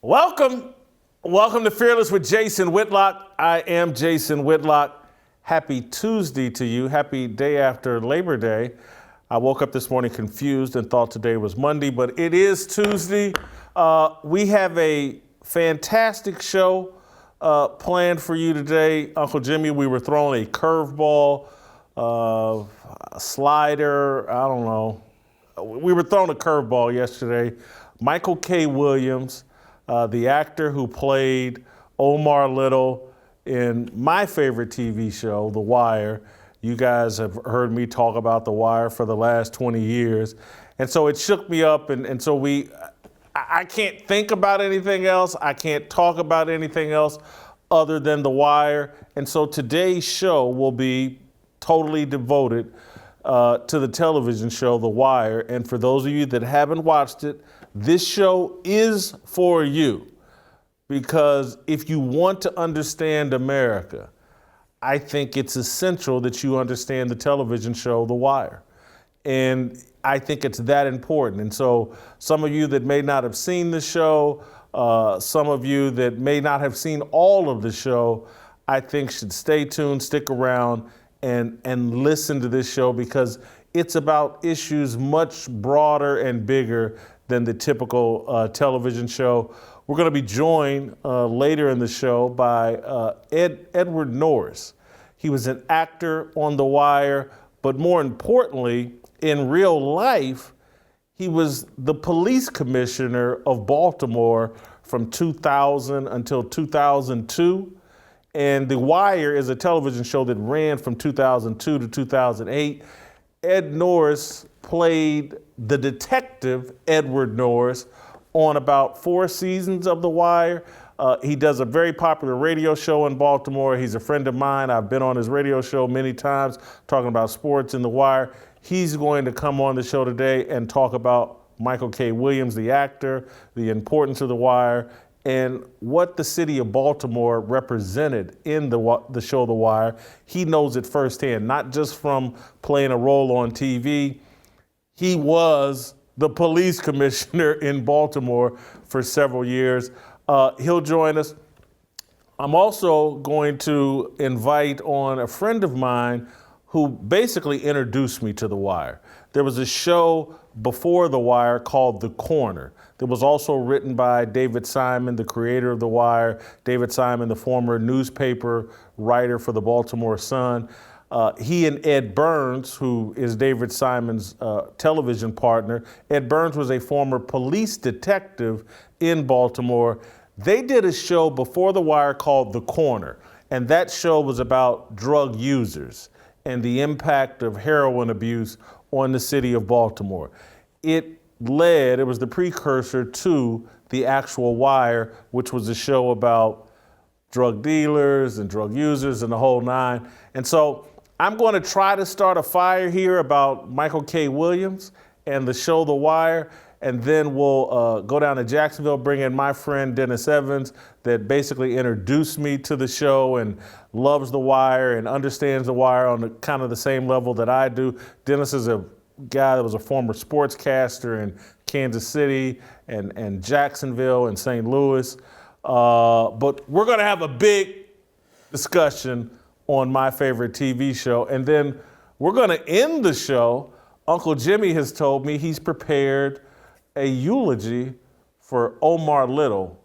Welcome to Fearless with Jason Whitlock. I am Jason Whitlock. Happy Tuesday to you. Happy day after Labor Day. I woke up this morning confused and thought today was Monday, but it is Tuesday. We have a fantastic show planned for you today. Uncle Jimmy, we were throwing a curveball, a slider, I don't know. We were throwing a curveball yesterday. Michael K. Williams, the actor who played Omar Little in my favorite TV show, The Wire. You guys have heard me talk about The Wire for the last 20 years. And so it shook me up. And so I can't think about anything else. I can't talk about anything else other than The Wire. And so today's show will be totally devoted to the television show, The Wire. And for those of you that haven't watched it, this show is for you, because if you want to understand America, I think it's essential that you understand the television show, The Wire. And I think it's that important. And so some of you that may not have seen the show, some of you that may not have seen all of the show, I think should stay tuned, stick around, and listen to this show, because it's about issues much broader and bigger than the typical television show. We're going to be joined later in the show by Edward Norris. He was an actor on The Wire, but more importantly, in real life, he was the police commissioner of Baltimore from 2000 until 2002. And The Wire is a television show that ran from 2002 to 2008. Ed Norris played the detective Edward Norris on about 4 seasons of The Wire. He does a very popular radio show in Baltimore. He's a friend of mine. I've been on his radio show many times talking about sports in The Wire. He's going to come on the show today and talk about Michael K. Williams, the actor, the importance of The Wire, and what the city of Baltimore represented in the show The Wire. He knows it firsthand, not just from playing a role on TV. He was the police commissioner in Baltimore for several years. He'll join us. I'm also going to invite on a friend of mine who basically introduced me to The Wire. There was a show before The Wire called The Corner. That was also written by David Simon, the creator of The Wire. David Simon, the former newspaper writer for the Baltimore Sun. He and Ed Burns, who is David Simon's television partner, Ed Burns was a former police detective in Baltimore. They did a show before The Wire called The Corner, and that show was about drug users and the impact of heroin abuse on the city of Baltimore. It was the precursor to the actual Wire, which was a show about drug dealers and drug users and the whole nine. And so I'm going to try to start a fire here about Michael K. Williams and the show The Wire, and then we'll go down to Jacksonville, bring in my friend Dennis Evans, that basically introduced me to the show and loves The Wire and understands The Wire on kind of the same level that I do. Dennis is a guy that was a former sportscaster in Kansas City and Jacksonville and St. Louis. But we're going to have a big discussion on my favorite TV show. And then we're going to end the show. Uncle Jimmy has told me he's prepared a eulogy for Omar Little,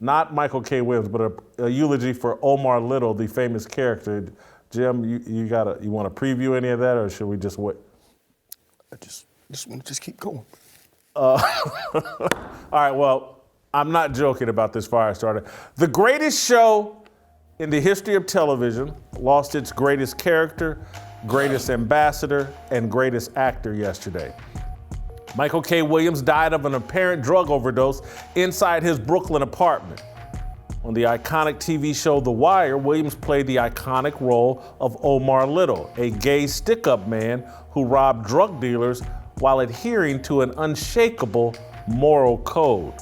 not Michael K. Williams, but a eulogy for Omar Little, the famous character. Jim, you want to preview any of that, or should we just wait? I just want to keep going. All right, well, I'm not joking about this fire starter. The greatest show in the history of television lost its greatest character, greatest ambassador, and greatest actor yesterday. Michael K. Williams died of an apparent drug overdose inside his Brooklyn apartment. On the iconic TV show The Wire, Williams played the iconic role of Omar Little, a gay stick-up man who robbed drug dealers while adhering to an unshakable moral code.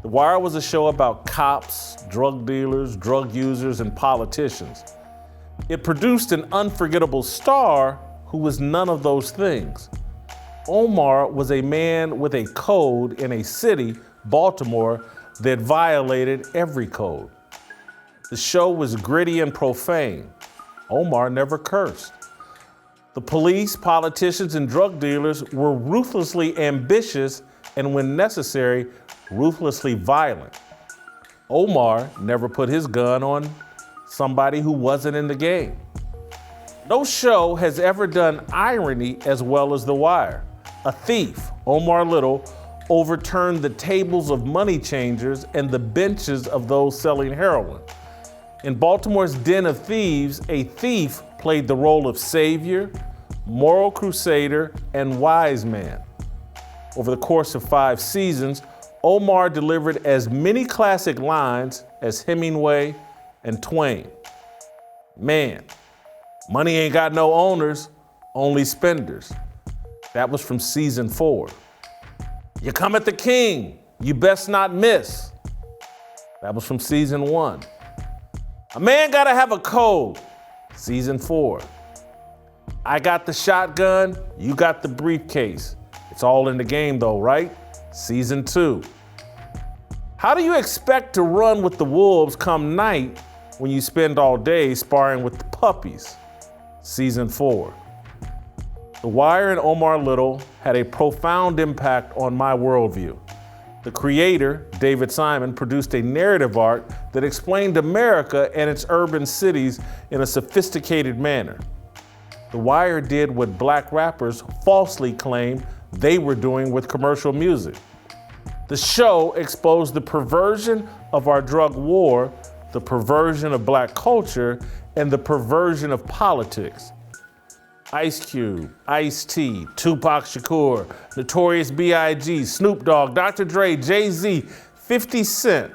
The Wire was a show about cops, drug dealers, drug users, and politicians. It produced an unforgettable star who was none of those things. Omar was a man with a code in a city, Baltimore, that violated every code. The show was gritty and profane. Omar never cursed. The police, politicians, and drug dealers were ruthlessly ambitious and, when necessary, ruthlessly violent. Omar never put his gun on somebody who wasn't in the game. No show has ever done irony as well as The Wire. A thief, Omar Little, overturned the tables of money changers and the benches of those selling heroin. In Baltimore's Den of Thieves, a thief played the role of savior, moral crusader, and wise man. Over the course of 5 seasons, Omar delivered as many classic lines as Hemingway and Twain. Man, money ain't got no owners, only spenders. That was from season 4. You come at the king, you best not miss. That was from season 1. A man gotta have a code, season 4. I got the shotgun, you got the briefcase. It's all in the game though, right? Season 2. How do you expect to run with the wolves come night when you spend all day sparring with the puppies? Season 4. The Wire and Omar Little had a profound impact on my worldview. The creator, David Simon, produced a narrative arc that explained America and its urban cities in a sophisticated manner. The Wire did what black rappers falsely claimed they were doing with commercial music. The show exposed the perversion of our drug war, the perversion of black culture, and the perversion of politics. Ice Cube, Ice-T, Tupac Shakur, Notorious B.I.G., Snoop Dogg, Dr. Dre, Jay-Z, 50 Cent,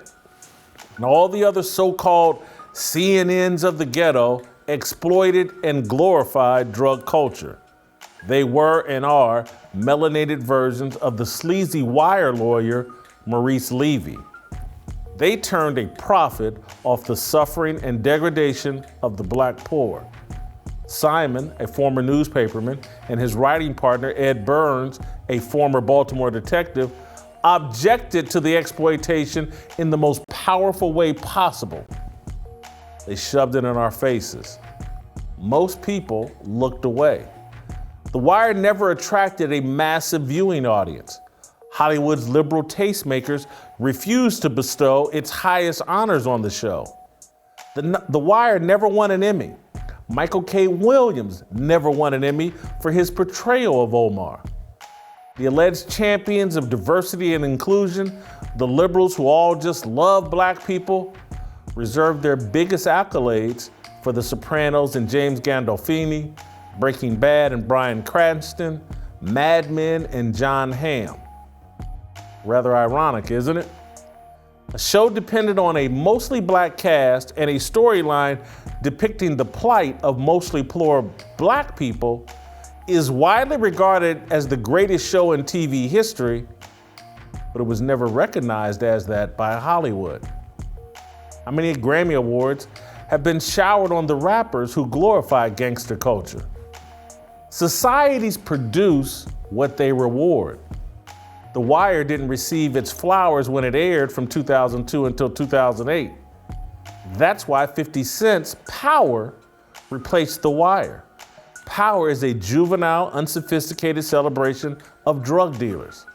and all the other so-called CNNs of the ghetto exploited and glorified drug culture. They were and are melanated versions of the sleazy Wire lawyer, Maurice Levy. They turned a profit off the suffering and degradation of the black poor. Simon, a former newspaperman, and his writing partner, Ed Burns, a former Baltimore detective, objected to the exploitation in the most powerful way possible. They shoved it in our faces. Most people looked away. The Wire never attracted a massive viewing audience. Hollywood's liberal tastemakers refused to bestow its highest honors on the show. The Wire never won an Emmy. Michael K. Williams never won an Emmy for his portrayal of Omar. The alleged champions of diversity and inclusion, the liberals who all just love black people, reserved their biggest accolades for The Sopranos and James Gandolfini, Breaking Bad and Bryan Cranston, Mad Men and John Hamm. Rather ironic, isn't it? A show dependent on a mostly black cast and a storyline depicting the plight of mostly poor black people is widely regarded as the greatest show in TV history, but it was never recognized as that by Hollywood. How many Grammy Awards have been showered on the rappers who glorify gangster culture? Societies produce what they reward. The Wire didn't receive its flowers when it aired from 2002 until 2008. That's why 50 Cent's Power replaced The Wire. Power is a juvenile, unsophisticated celebration of drug dealers.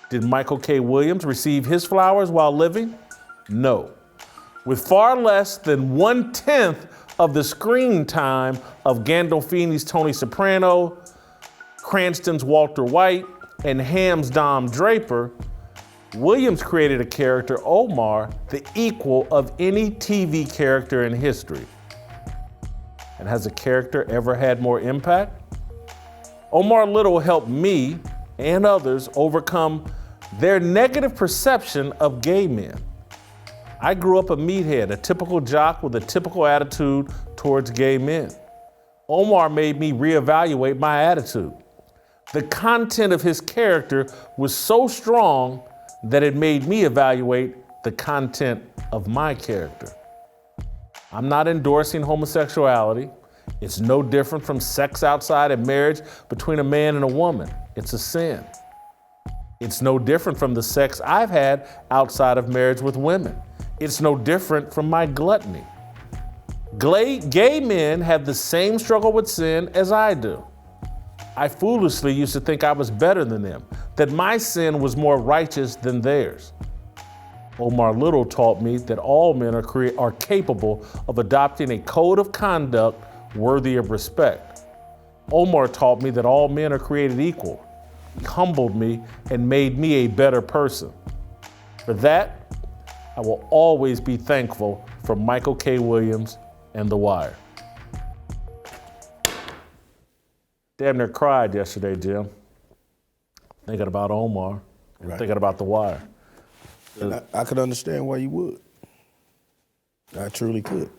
Did Michael K. Williams receive his flowers while living? No. With far less than 1/10 of the screen time of Gandolfini's Tony Soprano, Cranston's Walter White, and Hamm's Dom Draper, Williams created a character, Omar, the equal of any TV character in history. And has a character ever had more impact? Omar Little helped me and others overcome their negative perception of gay men. I grew up a meathead, a typical jock with a typical attitude towards gay men. Omar made me reevaluate my attitude. The content of his character was so strong that it made me evaluate the content of my character. I'm not endorsing homosexuality. It's no different from sex outside of marriage between a man and a woman. It's a sin. It's no different from the sex I've had outside of marriage with women. It's no different from my gluttony. Gay men have the same struggle with sin as I do. I foolishly used to think I was better than them, that my sin was more righteous than theirs. Omar Little taught me that all men are capable of adopting a code of conduct worthy of respect. Omar taught me that all men are created equal. He humbled me and made me a better person. For that, I will always be thankful for Michael K. Williams and The Wire. Damn near cried yesterday, Jim. Thinking about Omar, Right. thinking about The Wire. And I could understand why you would. I truly could.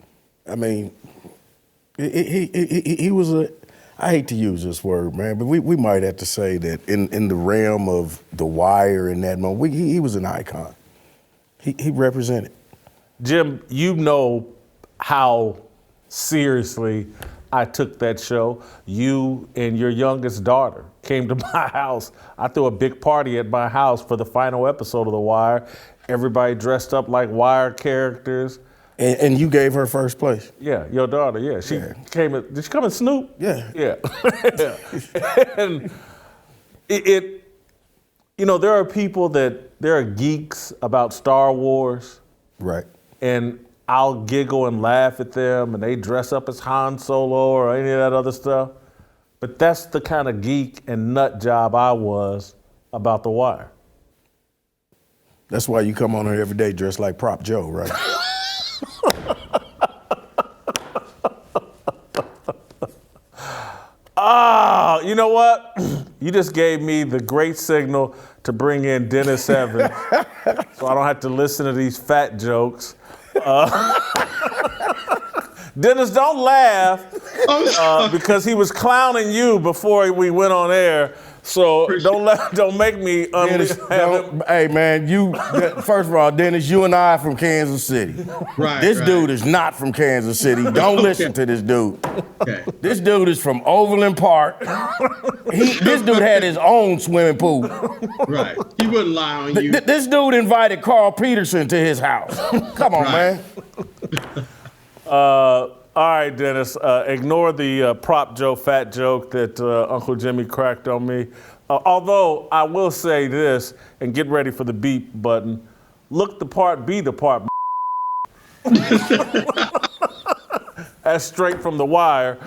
I mean, he was a, I hate to use this word, man, but we might have to say that in the realm of The Wire in that moment, he was an icon. He represented. Jim, you know how seriously I took that show. You and your youngest daughter came to my house. I threw a big party at my house for the final episode of The Wire. Everybody dressed up like Wire characters. And you gave her first place. Yeah, your daughter, yeah. She came, did she come and Snoop? Yeah. Yeah. And you know, there are geeks about Star Wars. Right. And I'll giggle and laugh at them, and they dress up as Han Solo or any of that other stuff. But that's the kind of geek and nut job I was about The Wire. That's why you come on here every day dressed like Prop Joe, right? You know what? You just gave me the great signal to bring in Dennis Evans, so I don't have to listen to these fat jokes. Dennis, don't laugh because he was clowning you before we went on air. So don't make me Dennis, hey man, first of all, Dennis, you and I are from Kansas City. Right. This dude is not from Kansas City. Don't listen to this dude. Okay. This dude is from Overland Park. This dude had his own swimming pool. Right. He wouldn't lie on you. This dude invited Carl Peterson to his house. Come on, man. All right, Dennis, ignore the prop joke, fat joke that Uncle Jimmy cracked on me. Although I will say this, and get ready for the beep button, look the part, be the part. That's straight from The Wire.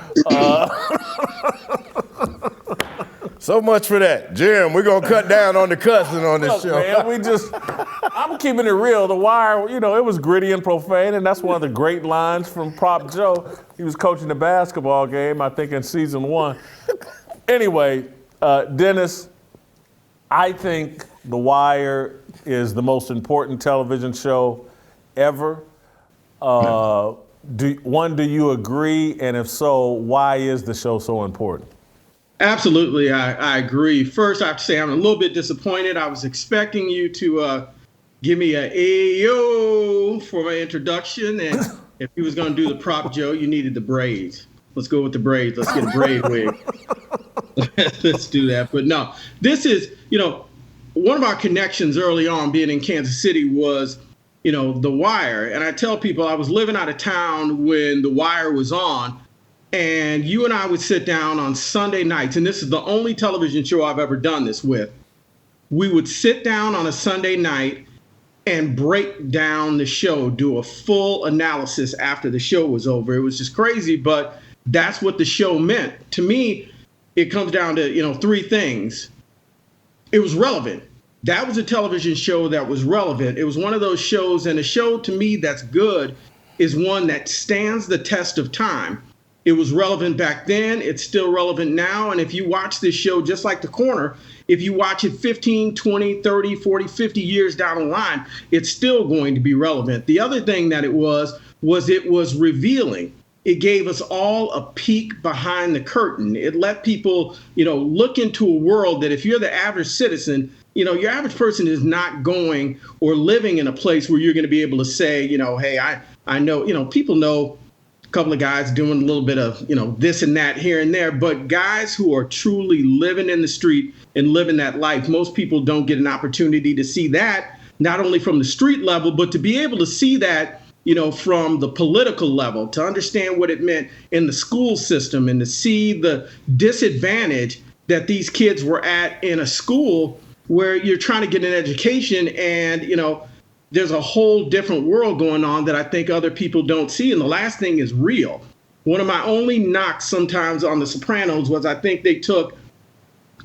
So much for that. Jim, we're going to cut down on the cussing on this Look, show. man, I'm keeping it real. The Wire, you know, it was gritty and profane, and that's one of the great lines from Prop Joe. He was coaching the basketball game, I think, in season 1. Anyway, Dennis, I think The Wire is the most important television show ever. Do you agree? And if so, why is the show so important? Absolutely, I agree. First, I have to say I'm a little bit disappointed. I was expecting you to give me a Ayo for my introduction, and if he was going to do the prop Joe, you needed the braids. Let's go with the braids. Let's get a braid wig. Let's do that. But no, this is, one of our connections early on being in Kansas City was, The Wire. And I tell people I was living out of town when The Wire was on. And you and I would sit down on Sunday nights, and this is the only television show I've ever done this with. We would sit down on a Sunday night and break down the show, do a full analysis after the show was over. It was just crazy, but that's what the show meant. To me, it comes down to, 3 things. It was relevant. That was a television show that was relevant. It was one of those shows, and a show to me that's good is one that stands the test of time. It was relevant back then. It's still relevant now. And if you watch this show, just like The Corner, if you watch it 15, 20, 30, 40, 50 years down the line, it's still going to be relevant. The other thing that it was revealing. It gave us all a peek behind the curtain. It let people, look into a world that if you're the average citizen, your average person is not going or living in a place where you're going to be able to say, hey, I know, people know couple of guys doing a little bit of, this and that here and there, but guys who are truly living in the street and living that life. Most people don't get an opportunity to see that, not only from the street level, but to be able to see that, from the political level, to understand what it meant in the school system and to see the disadvantage that these kids were at in a school where you're trying to get an education and, there's a whole different world going on that I think other people don't see. And the last thing is real. One of my only knocks sometimes on The Sopranos was I think they took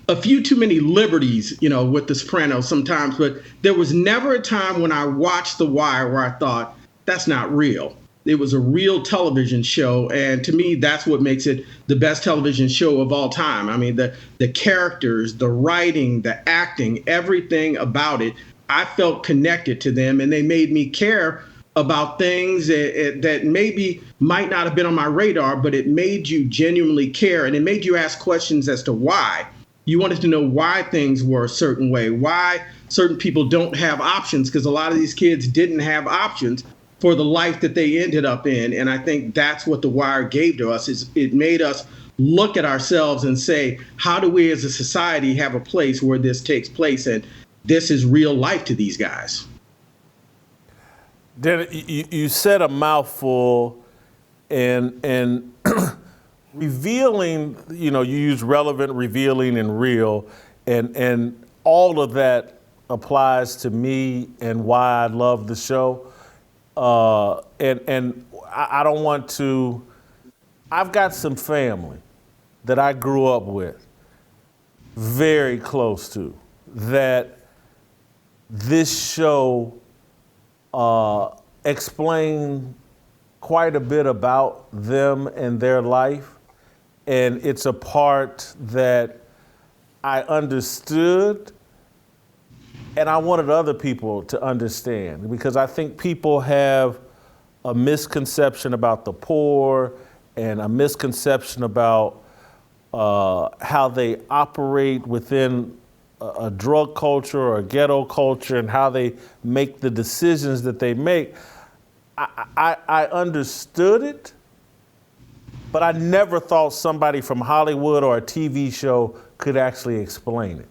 a few too many liberties, with The Sopranos sometimes. But there was never a time when I watched The Wire where I thought, that's not real. It was a real television show. And to me, that's what makes it the best television show of all time. I mean, the characters, the writing, the acting, everything about it, I felt connected to them, and they made me care about things that maybe might not have been on my radar, but it made you genuinely care, and it made you ask questions as to why. You wanted to know why things were a certain way, why certain people don't have options, because a lot of these kids didn't have options for the life that they ended up in. And I think that's what The Wire gave to us, is it made us look at ourselves and say, how do we as a society have a place where this takes place? And this is real life to these guys. Dan, you said a mouthful, and revealing, you use relevant, revealing, and real, and all of that applies to me and why I love the show. And I don't want to, I've got some family that I grew up with, very close to, that this show explained quite a bit about them and their life. And it's a part that I understood and I wanted other people to understand, because I think people have a misconception about the poor and a misconception about how they operate within a drug culture or a ghetto culture and how they make the decisions that they make. I understood it, but I never thought somebody from Hollywood or a TV show could actually explain it.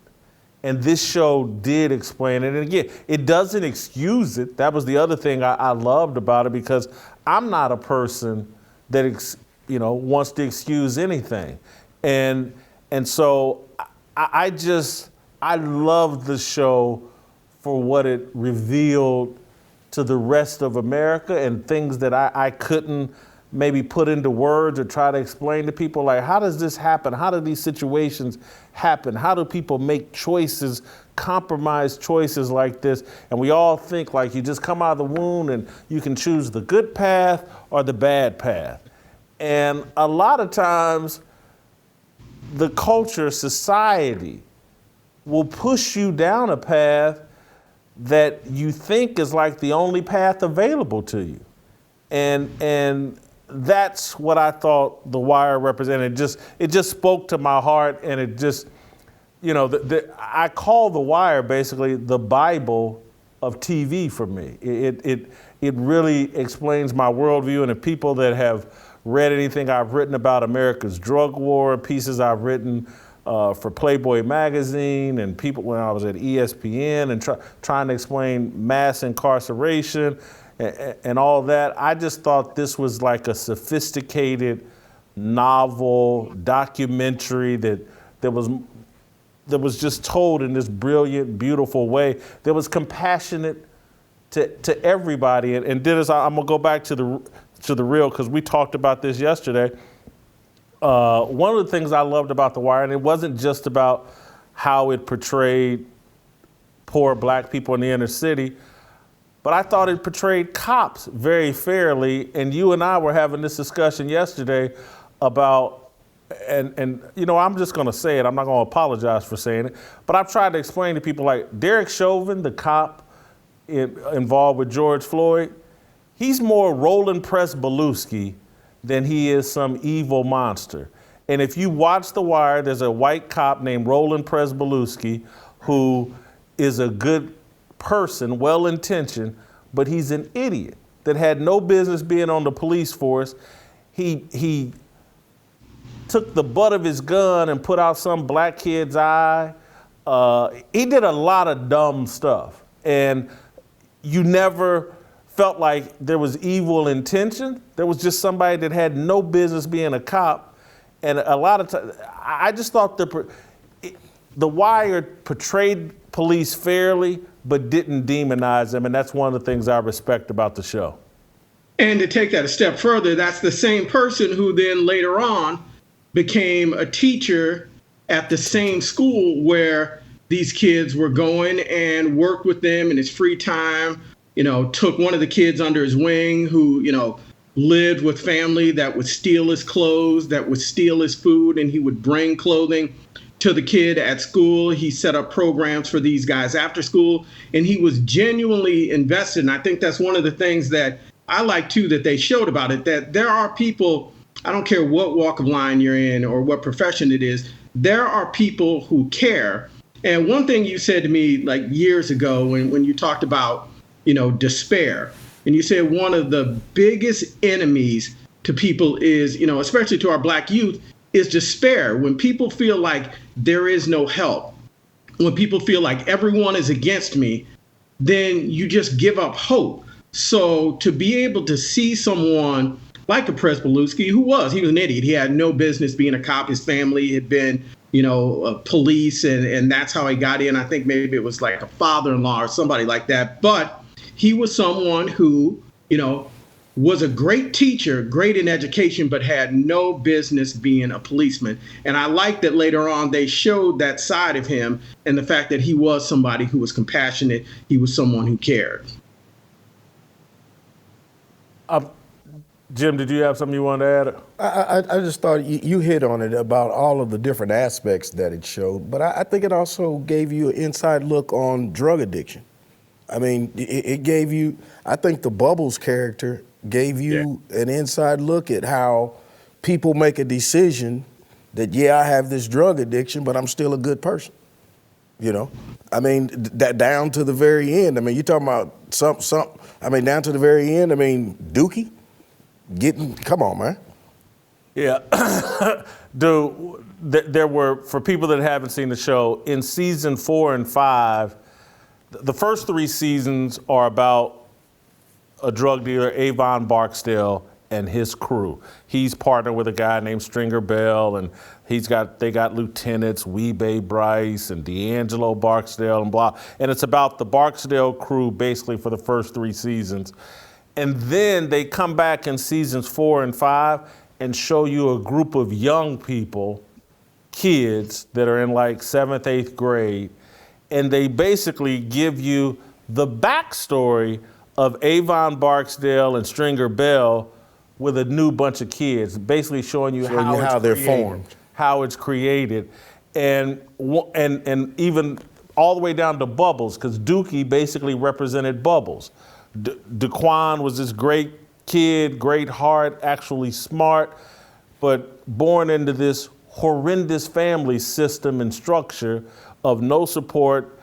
And this show did explain it. And again, it doesn't excuse it. That was the other thing I loved about it, because I'm not a person that wants to excuse anything. And so I loved the show for what it revealed to the rest of America, and things that I couldn't maybe put into words or try to explain to people, like, how does this happen? How do these situations happen? How do people make choices, compromise choices like this? And we all think like you just come out of the womb and you can choose the good path or the bad path. And a lot of times the culture, society will push you down a path that you think is like the only path available to you. And that's what I thought The Wire represented. It just spoke to my heart, and it just, I call The Wire basically the Bible of TV for me. It really explains my worldview, and the people that have read anything I've written about America's drug war, pieces I've written for Playboy magazine, and people when I was at ESPN and trying to explain mass incarceration and all that. I just thought this was like a sophisticated novel, documentary that was just told in this brilliant, beautiful way, that was compassionate to everybody. And Dennis, I'm gonna go back to the real, because we talked about this yesterday. One of the things I loved about The Wire, and it wasn't just about how it portrayed poor black people in the inner city, but I thought it portrayed cops very fairly. And you and I were having this discussion yesterday about, and I'm just gonna say it, I'm not gonna apologize for saying it, but I've tried to explain to people, like Derek Chauvin, the cop involved with George Floyd, he's more Roland Presbalewski than he is some evil monster. And if you watch The Wire, there's a white cop named Roland Presbalewski who is a good person, well-intentioned, but he's an idiot that had no business being on the police force. he took the butt of his gun and put out some black kid's eye. He did a lot of dumb stuff, and you never felt like there was evil intention. There was just somebody that had no business being a cop, and a lot of times, I just thought the Wire portrayed police fairly, but didn't demonize them, and that's one of the things I respect about the show. And to take that a step further, that's the same person who then later on became a teacher at the same school where these kids were going, and worked with them in his free time, took one of the kids under his wing who, lived with family that would steal his clothes, that would steal his food, and he would bring clothing to the kid at school. He set up programs for these guys after school, and he was genuinely invested. And I think that's one of the things that I like too, that they showed about it, that there are people, I don't care what walk of line you're in or what profession it is, there are people who care. And one thing you said to me like years ago when you talked about, despair, and you said one of the biggest enemies to people is, especially to our black youth, is despair. When people feel like there is no help, when people feel like everyone is against me, then you just give up hope. So to be able to see someone like a Prespolusky, he was an idiot. He had no business being a cop. His family had been, police, and that's how he got in. I think maybe it was like a father-in-law or somebody like that. But he was someone who, was a great teacher, great in education, but had no business being a policeman. And I like that later on they showed that side of him, and the fact that he was somebody who was compassionate. He was someone who cared. Jim, did you have something you wanted to add? I just thought you hit on it about all of the different aspects that it showed, but I think it also gave you an inside look on drug addiction. I mean, it gave you, I think the Bubbles character gave you an inside look at how people make a decision that, I have this drug addiction, but I'm still a good person. I mean, that down to the very end. I mean, you're talking about down to the very end. I mean, Dookie. Come on, man. Yeah. Dude, there were, for people that haven't seen the show, in season 4 and 5, the first 3 seasons are about a drug dealer, Avon Barksdale, and his crew. He's partnered with a guy named Stringer Bell, and they got lieutenants, Weebay Bryce and D'Angelo Barksdale and blah. And it's about the Barksdale crew basically for the first 3 seasons. And then they come back in seasons 4 and 5 and show you a group of young people, kids that are in like 7th, 8th grade, and they basically give you the backstory of Avon Barksdale and Stringer Bell with a new bunch of kids, basically showing you how they're formed, how it's created, and even all the way down to Bubbles, because Dookie basically represented Bubbles. Daquan was this great kid, great heart, actually smart, but born into this horrendous family system and structure of no support,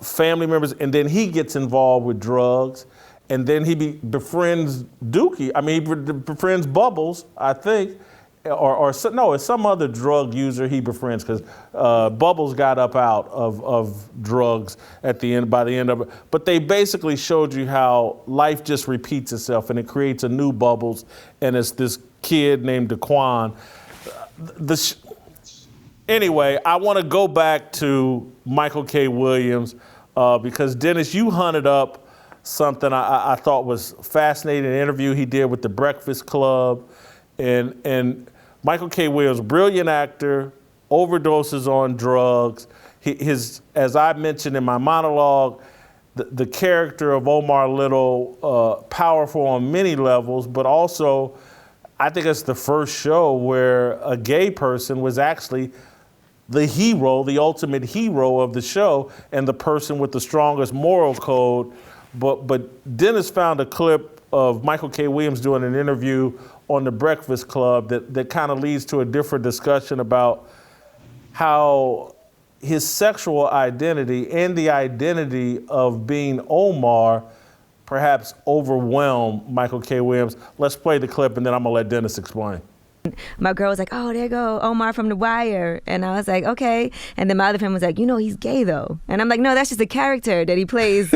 family members, and then he gets involved with drugs, and then he befriends Dookie. I mean, he befriends Bubbles, I think, it's some other drug user he befriends, because Bubbles got up out of drugs by the end of it. But they basically showed you how life just repeats itself, and it creates a new Bubbles, and it's this kid named Daquan. Anyway, I want to go back to Michael K. Williams, because Dennis, you hunted up something I thought was fascinating, an interview he did with the Breakfast Club. And Michael K. Williams, brilliant actor, overdoses on drugs. As I mentioned in my monologue, the character of Omar Little, powerful on many levels, but also I think it's the first show where a gay person was actually the hero, the ultimate hero of the show, and the person with the strongest moral code. But Dennis found a clip of Michael K. Williams doing an interview on the Breakfast Club that kind of leads to a different discussion about how his sexual identity and the identity of being Omar perhaps overwhelm Michael K. Williams? Let's play the clip and then I'm gonna let Dennis explain. My girl was like, oh, there go Omar from The Wire. And I was like, okay. And then my other friend was like, you know, he's gay though. And I'm like, no, that's just a character that he plays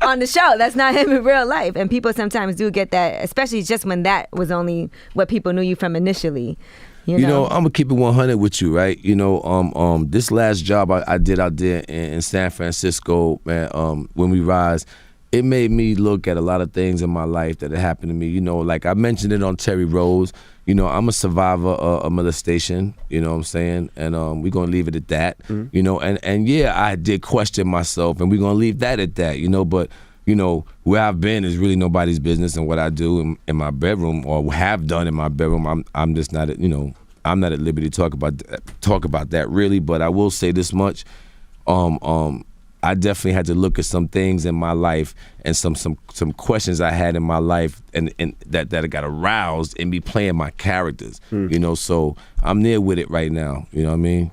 on the show. That's not him in real life. And people sometimes do get that, especially just when that was only what people knew you from initially. You know, I'm gonna keep it 100 with you, right? You know, this last job I did out there in San Francisco, man, when we rise, it made me look at a lot of things in my life that had happened to me. You know, like I mentioned it on Terry Rose. You know, I'm a survivor of molestation, you know what I'm saying? And we're gonna leave it at that, you know, and yeah, I did question myself, and we're gonna leave that at that, you know, but, you know, where I've been is really nobody's business, and what I do in my bedroom or have done in my bedroom, I'm just not, you know, I'm not at liberty to talk about that really, but I will say this much, I definitely had to look at some things in my life and some questions I had in my life and that got aroused in me playing my characters, you know, so I'm there with it right now, you know what I mean?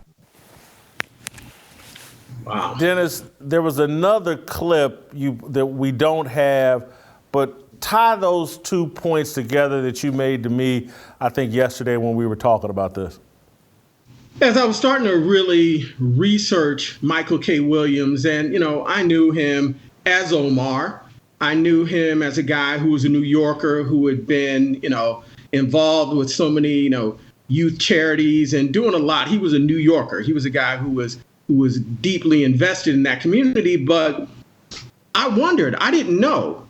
Wow. Dennis, there was another clip that we don't have, but tie those 2 points together that you made to me, I think yesterday when we were talking about this. As I was starting to really research Michael K. Williams, and, you know, I knew him as Omar. I knew him as a guy who was a New Yorker who had been, you know, involved with so many, you know, youth charities and doing a lot. He was a New Yorker. He was a guy who was deeply invested in that community. But I wondered, I didn't know.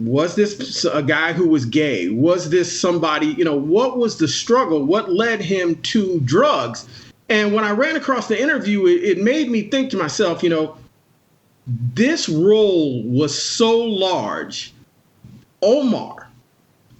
Was this a guy who was gay? Was this somebody, you know, what was the struggle? What led him to drugs? And when I ran across the interview, it made me think to myself, you know, this role was so large. Omar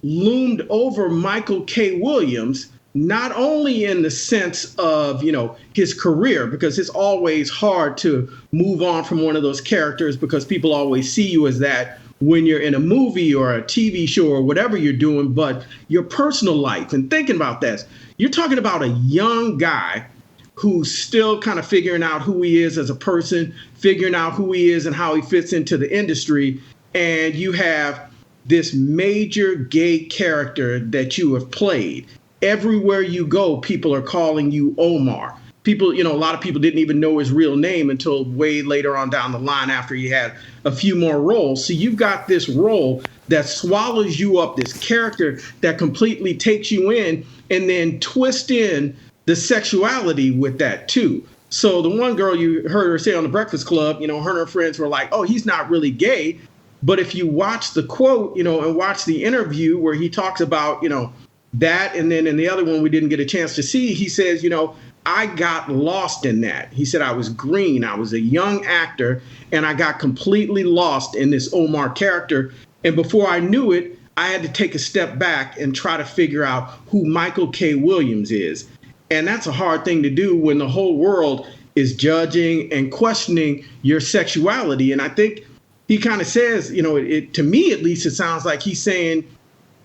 loomed over Michael K. Williams, not only in the sense of, you know, his career, because it's always hard to move on from one of those characters because people always see you as that when you're in a movie or a TV show or whatever you're doing, but your personal life and thinking about this, you're talking about a young guy who's still kind of figuring out who he is as a person, figuring out who he is and how he fits into the industry. And you have this major gay character that you have played. Everywhere you go, people are calling you Omar. People, you know, a lot of people didn't even know his real name until way later on down the line after he had a few more roles. So you've got this role that swallows you up, this character that completely takes you in and then twist in the sexuality with that too. So the one girl you heard her say on the Breakfast Club, you know, her and her friends were like, oh, he's not really gay. But if you watch the quote, you know, and watch the interview where he talks about, you know, that, and then in the other one we didn't get a chance to see, he says, you know, I got lost in that. He said, I was green. I was a young actor and I got completely lost in this Omar character. And before I knew it, I had to take a step back and try to figure out who Michael K. Williams is. And that's a hard thing to do when the whole world is judging and questioning your sexuality. And I think he kind of says, you know, to me, at least, it sounds like he's saying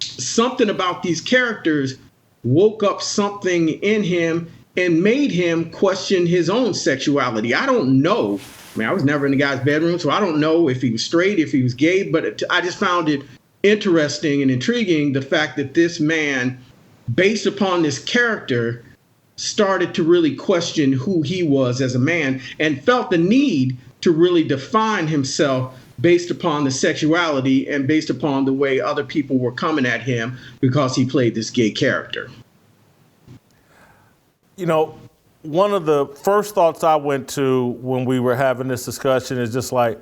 something about these characters woke up something in him and made him question his own sexuality. I don't know. I mean, I was never in the guy's bedroom, so I don't know if he was straight, if he was gay, but I just found it interesting and intriguing, the fact that this man, based upon this character, started to really question who he was as a man and felt the need to really define himself based upon the sexuality and based upon the way other people were coming at him because he played this gay character. You know, one of the first thoughts I went to when we were having this discussion is just like,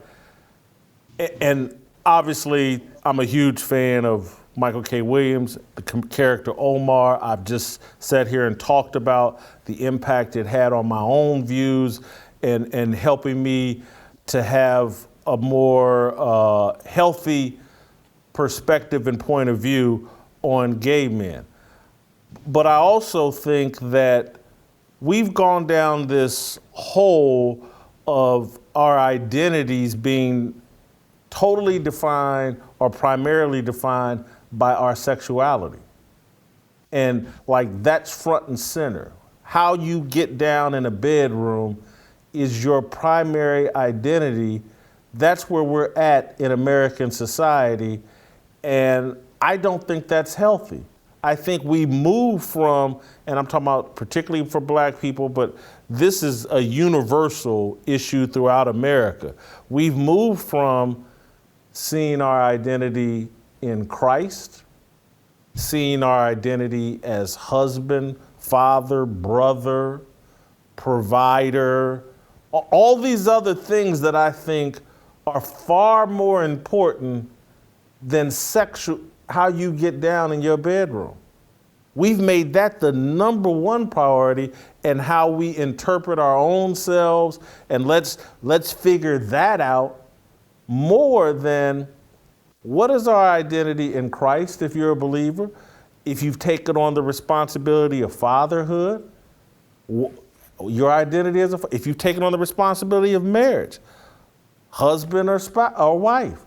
and obviously I'm a huge fan of Michael K. Williams, the character Omar. I've just sat here and talked about the impact it had on my own views and helping me to have a more healthy perspective and point of view on gay men. But I also think that we've gone down this hole of our identities being totally defined or primarily defined by our sexuality. And like that's front and center. How you get down in a bedroom is your primary identity that's where we're at in American society. And I don't think that's healthy. I think we move from, and I'm talking about particularly for black people, but this is a universal issue throughout America. We've moved from seeing our identity in Christ, seeing our identity as husband, father, brother, provider, all these other things that I think are far more important than how you get down in your bedroom. We've made that the number one priority, and how we interpret our own selves, and let's figure that out more than what is our identity in Christ if you're a believer, if you've taken on the responsibility of fatherhood, your identity as if you've taken on the responsibility of marriage, husband or spouse or wife.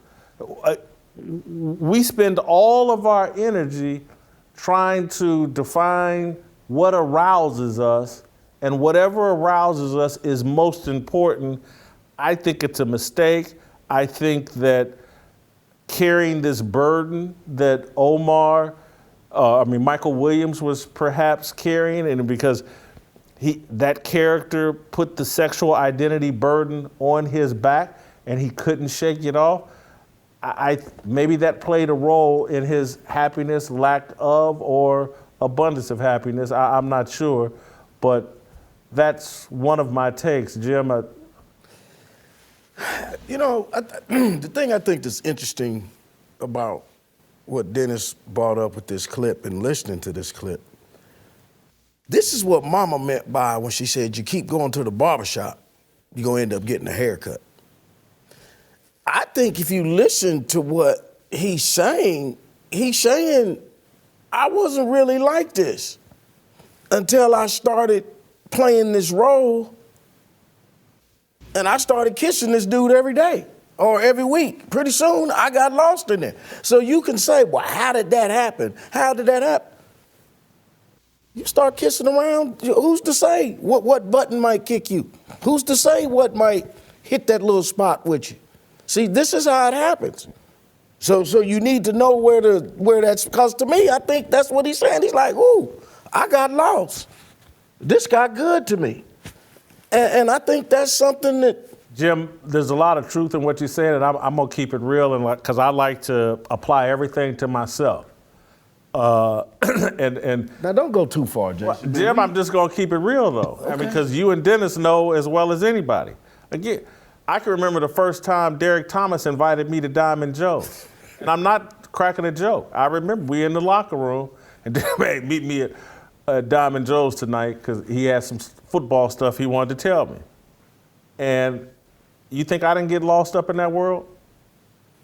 We spend all of our energy trying to define what arouses us, and whatever arouses us is most important. I think it's a mistake. I think that carrying this burden that Michael Williams was perhaps carrying, and because that character put the sexual identity burden on his back and he couldn't shake it off. Maybe that played a role in his happiness, lack of, or abundance of happiness. I'm not sure, but that's one of my takes, Jim. The thing I think that's interesting about what Dennis brought up with this clip and listening to this clip, this is what Mama meant by when she said, you keep going to the barbershop, you're going to end up getting a haircut. I think if you listen to what he's saying, I wasn't really like this until I started playing this role, and I started kissing this dude every day or every week. Pretty soon, I got lost in it. So you can say, well, how did that happen? How did that happen? You start kissing around, who's to say what button might kick you? Who's to say what might hit that little spot with you? See, this is how it happens. So you need to know where that's, because to me, I think that's what he's saying. He's like, ooh, I got lost. This got good to me. And I think that's something that... Jim, there's a lot of truth in what you're saying, and I'm going to keep it real, and because I like to apply everything to myself. And now, don't go too far, Jason. Jim, I'm just going to keep it real, though. Okay. Because you and Dennis know as well as anybody. Again, I can remember the first time Derek Thomas invited me to Diamond Joe's. And I'm not cracking a joke. I remember we in the locker room, and hey, meet me at Diamond Joe's tonight, because he had some football stuff he wanted to tell me. And you think I didn't get lost up in that world?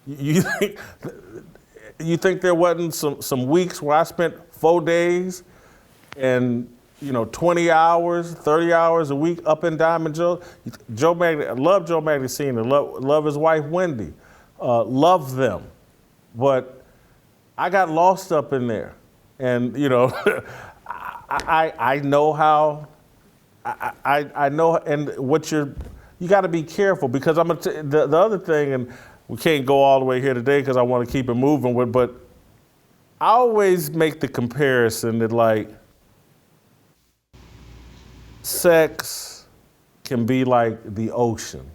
You think there wasn't some weeks where I spent 4 days and 20 hours, 30 hours a week up in Diamond Joe? Joe Magny, I love Joe Magny Sr., love his wife Wendy, love them. But I got lost up in there. And, I know how, I know, and you got to be careful, because the other thing, and we can't go all the way here today because I want to keep it moving, but I always make the comparison that, like, sex can be like the ocean.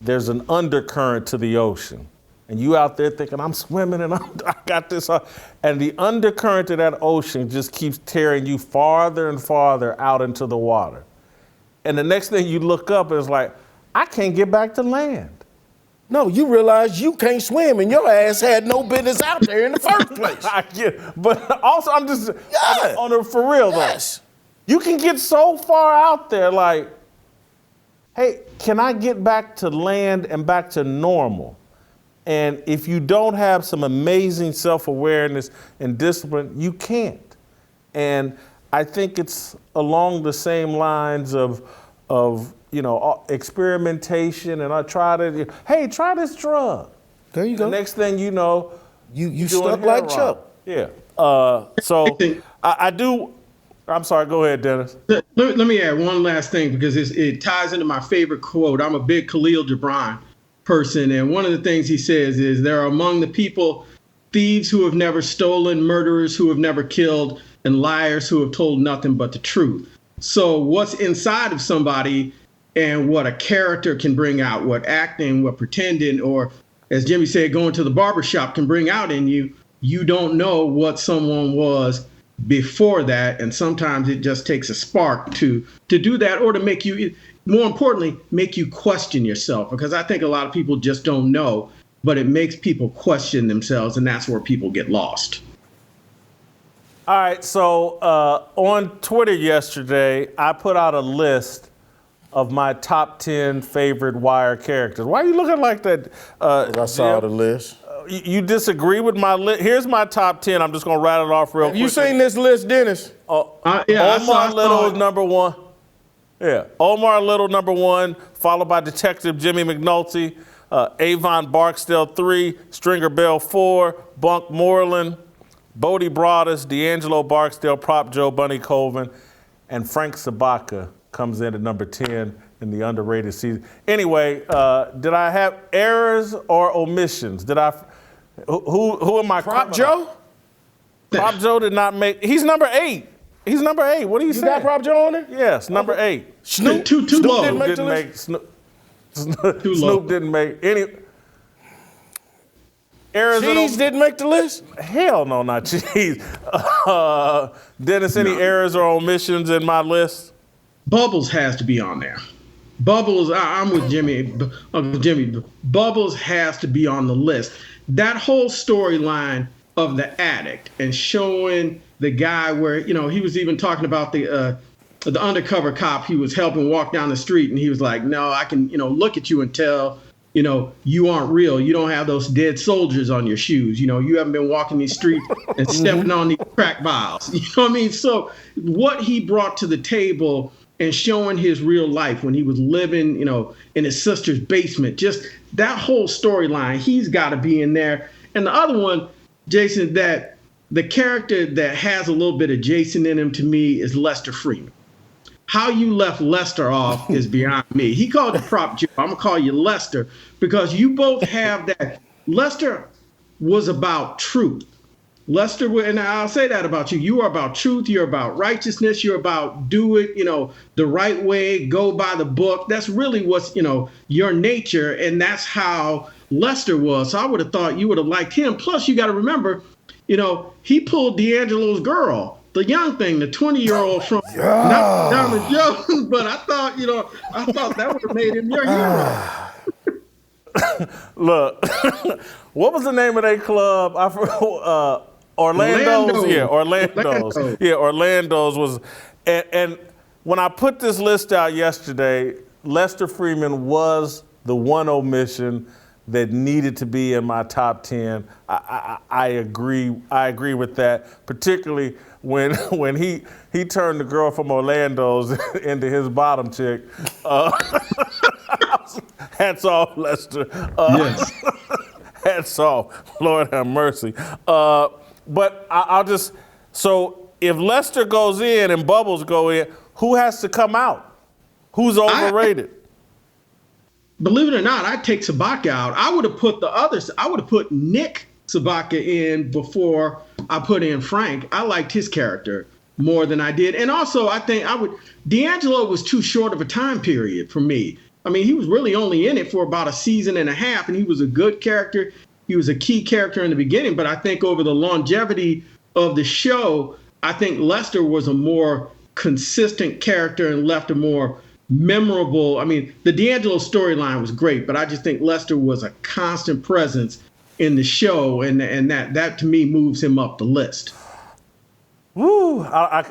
There's an undercurrent to the ocean. And you out there thinking, I'm swimming and I got this. And the undercurrent of that ocean just keeps tearing you farther and farther out into the water. And the next thing you look up is like, I can't get back to land. No, you realize you can't swim and your ass had no business out there in the first place. I get it. But also, I'm just, for real though. You can get so far out there, like, hey, can I get back to land and back to normal? And if you don't have some amazing self-awareness and discipline, you can't. And I think it's along the same lines of experimentation, and I try this drug. There you go. The next thing you know, you stuck like Chuck. Yeah. I do. I'm sorry. Go ahead, Dennis. Let me add one last thing, because it ties into my favorite quote. I'm a big Khalil Gibran person. And one of the things he says is there are among the people thieves who have never stolen, murderers who have never killed, and liars who have told nothing but the truth. So what's inside of somebody and what a character can bring out, what acting, what pretending, or as Jimmy said, going to the barbershop can bring out in you, you don't know what someone was before that. And sometimes it just takes a spark to do that, or to make you, more importantly, make you question yourself. Because I think a lot of people just don't know, but it makes people question themselves, and that's where people get lost. All right, so on Twitter yesterday, I put out a list of my top 10 favorite Wire characters. Why are you looking like that? I saw Jim? the list. You disagree with my list? Here's my top 10. I'm just going to rattle it off real quick. You seen this list, Dennis? Omar Little is number one. Yeah, Omar Little, number one, followed by Detective Jimmy McNulty, Avon Barksdale, 3, Stringer Bell, 4, Bunk Moreland, Bodie Broadus, D'Angelo Barksdale, Prop Joe, Bunny Colvin, and Frank Sabaka comes in at number 10 in the underrated season. Anyway, did I have errors or omissions? Who am I? Prop Joe? Prop Joe did not make, he's number 8. He's number 8. What are you saying? You got Prop Joe on there? Yes, number 8. Snoop, too low. Didn't make the list? Snoop didn't make any. Cheese didn't make the list? Hell no, not Cheese. Dennis, any errors or omissions in my list? Bubbles has to be on there. Bubbles, I'm with Jimmy. Jimmy, Bubbles has to be on the list. That whole storyline of the addict and showing the guy where, he was even talking about the undercover cop he was helping walk down the street, and he was like, no, I can, look at you and tell, you aren't real. You don't have those dead soldiers on your shoes. You haven't been walking these streets and stepping on these crack vials. You know what I mean? So what he brought to the table and showing his real life when he was living, in his sister's basement, just that whole storyline, he's got to be in there. And the other one, Jason, that the character that has a little bit of Jason in him to me is Lester Freeman. How you left Lester off is beyond me. He called you Prop Joe. I'm going to call you Lester because you both have that. Lester was about truth. Lester, and I'll say that about you. You are about truth. You're about righteousness. You're about do it, the right way, go by the book. That's really what's, your nature. And that's how Lester was. So I would have thought you would have liked him. Plus, you got to remember, he pulled D'Angelo's girl. The young thing, the 20-year-old from not Diamond Jones, but I thought that would have made him your hero. Look, what was the name of that club? Orlando's. Yeah, Orlando's. Yeah, Orlando's was. And when I put this list out yesterday, Lester Freeman was the one omission that needed to be in my top 10. I agree. I agree with that, particularly when he turned the girl from Orlando's into his bottom chick. Hats off, Lester. Yes. Hats off. Lord have mercy. But I'll just, so if Lester goes in and Bubbles go in, who has to come out? Who's overrated? Believe it or not, I'd take Sabaka out. I would have put the others. I would have put Nick Sabaka in before I put in Frank. I liked his character more than I did. And also, I think D'Angelo was too short of a time period for me. I mean, he was really only in it for about a season and a half, and he was a good character. He was a key character in the beginning, but I think over the longevity of the show, I think Lester was a more consistent character and left a more memorable. I mean, the D'Angelo storyline was great, but I just think Lester was a constant presence in the show, and that to me moves him up the list. Woo!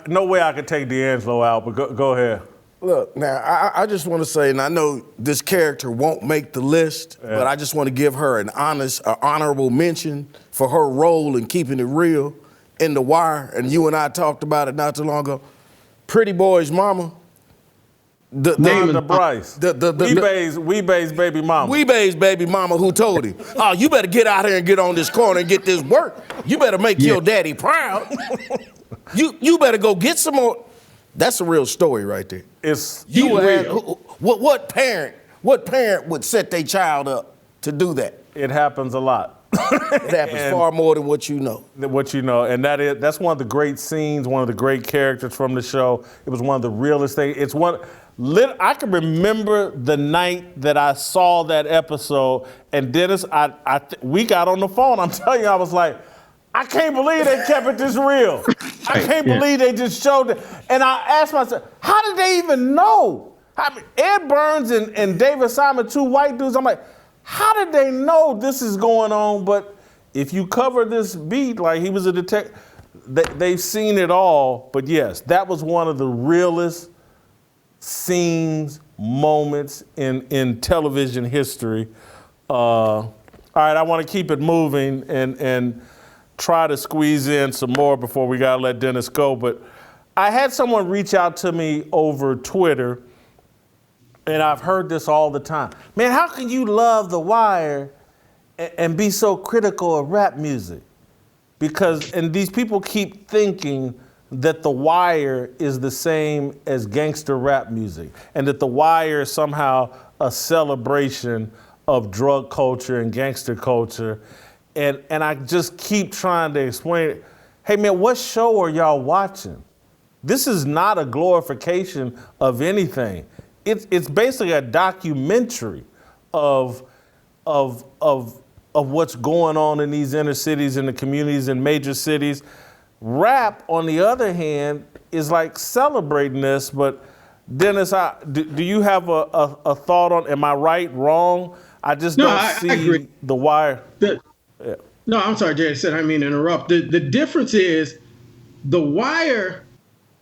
No way I could take D'Angelo out, but go ahead. Look, now, I just want to say, and I know this character won't make the list, but I just want to give her an honorable mention for her role in keeping it real in The Wire, and you and I talked about it not too long ago. Pretty Boy's mama. The Bryce. Weebay's baby mama. Weebay's baby mama who told him, oh, you better get out here and get on this corner and get this work. You better make your daddy proud. You better go get some more. That's a real story right there. It's what parent would set their child up to do that. It happens a lot. It happens And- far more than what you know. What you know, and that's one of the great scenes, one of the great characters from the show. It was one of the realest things. I can remember the night that I saw that episode, and Dennis, we got on the phone. I'm telling you, I was like, I can't believe they kept it this real. I can't believe they just showed it. And I asked myself, how did they even know? I mean, Ed Burns and David Simon, two white dudes. I'm like, how did they know this is going on? But if you cover this beat, like he was a detective, they've seen it all. But yes, that was one of the realest scenes, moments in television history. All right, I want to keep it moving and try to squeeze in some more before we gotta let Dennis go. But I had someone reach out to me over Twitter, and I've heard this all the time. Man, how can you love The Wire and be so critical of rap music? And these people keep thinking that The Wire is the same as gangster rap music, and that The Wire is somehow a celebration of drug culture and gangster culture. And I just keep trying to explain it. Hey man, what show are y'all watching? This is not a glorification of anything. It's basically a documentary of what's going on in these inner cities and the communities in major cities. Rap, on the other hand, is like celebrating this. But Dennis, do you have a thought on? Am I right, wrong? I just don't see I agree. The Wire. No, I'm sorry, Jason. I mean to interrupt. The difference is The Wire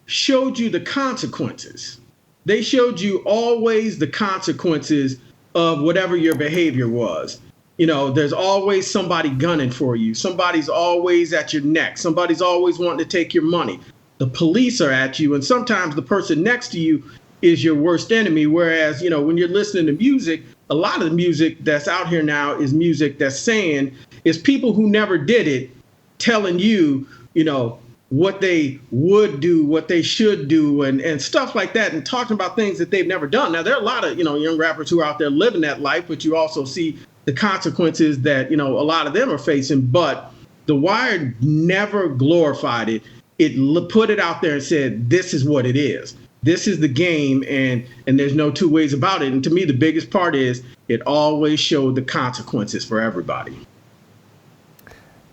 showed you the consequences. They showed you always the consequences of whatever your behavior was. You know, there's always somebody gunning for you. Somebody's always at your neck. Somebody's always wanting to take your money. The police are at you, and sometimes the person next to you is your worst enemy. Whereas, you know, when you're listening to music, a lot of the music that's out here now is music that's saying, is people who never did it telling you, you know, what they would do, what they should do, and stuff like that, and talking about things that they've never done. Now, there are a lot of, you know, young rappers who are out there living that life, but you also see the consequences that, you know, a lot of them are facing. But The Wire never glorified it. It put it out there and said, this is what it is. This is the game, and there's no two ways about it. And to me, the biggest part is it always showed the consequences for everybody.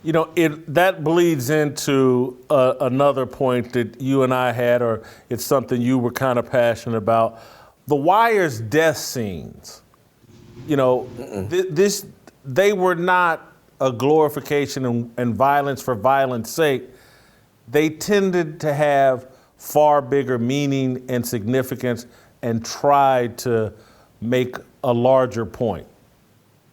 You know, that bleeds into another point that you and I had, or it's something you were kind of passionate about. The Wire's death scenes, you know, they were not a glorification and violence for violence sake. They tended to have far bigger meaning and significance and tried to make a larger point.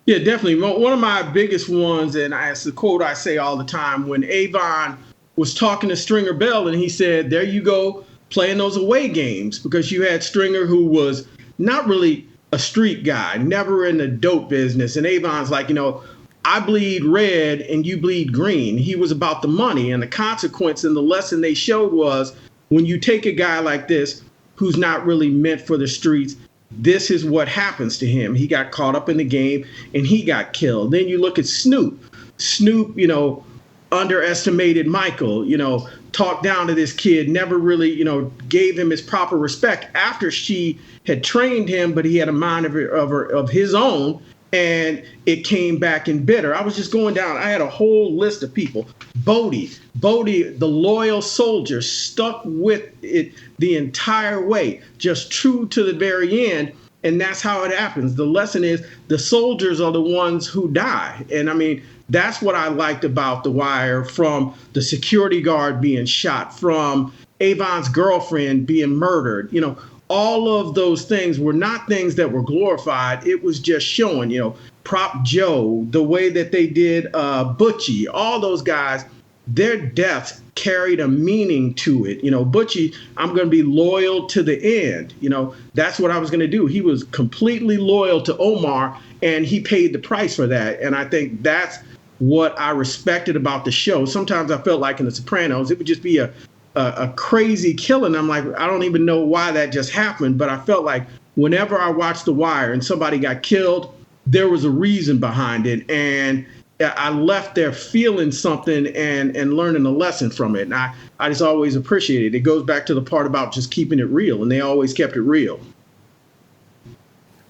Yeah, definitely. One of my biggest ones, and it's the quote I say all the time, when Avon was talking to Stringer Bell and he said, there you go, playing those away games, because you had Stringer, who was not really a street guy, never in the dope business. And Avon's like, you know, I bleed red and you bleed green. He was about the money, and the consequence, and the lesson they showed was, when you take a guy like this who's not really meant for the streets, this is what happens to him. He got caught up in the game and he got killed. Then you look at Snoop. Snoop, you know, underestimated Michael, you know, talked down to this kid, never really, you know, gave him his proper respect after she had trained him, but he had a mind of his own, and it came back and bit her. I was just going down. I had a whole list of people. Bodie, the loyal soldier, stuck with it the entire way, just true to the very end. And that's how it happens. The lesson is the soldiers are the ones who die. And I mean, that's what I liked about The Wire, from the security guard being shot, from Avon's girlfriend being murdered. You know, all of those things were not things that were glorified. It was just showing, you know, Prop Joe, the way that they did Butchie, all those guys, their deaths carried a meaning to it. You know, Butchie, I'm going to be loyal to the end. You know, that's what I was going to do. He was completely loyal to Omar, and he paid the price for that. And I think that's what I respected about the show. Sometimes I felt like in The Sopranos, it would just be a crazy killing. I'm like, I don't even know why that just happened. But I felt like whenever I watched The Wire and somebody got killed, there was a reason behind it. And I left there feeling something and learning a lesson from it. And I just always appreciate it. It goes back to the part about just keeping it real, and they always kept it real.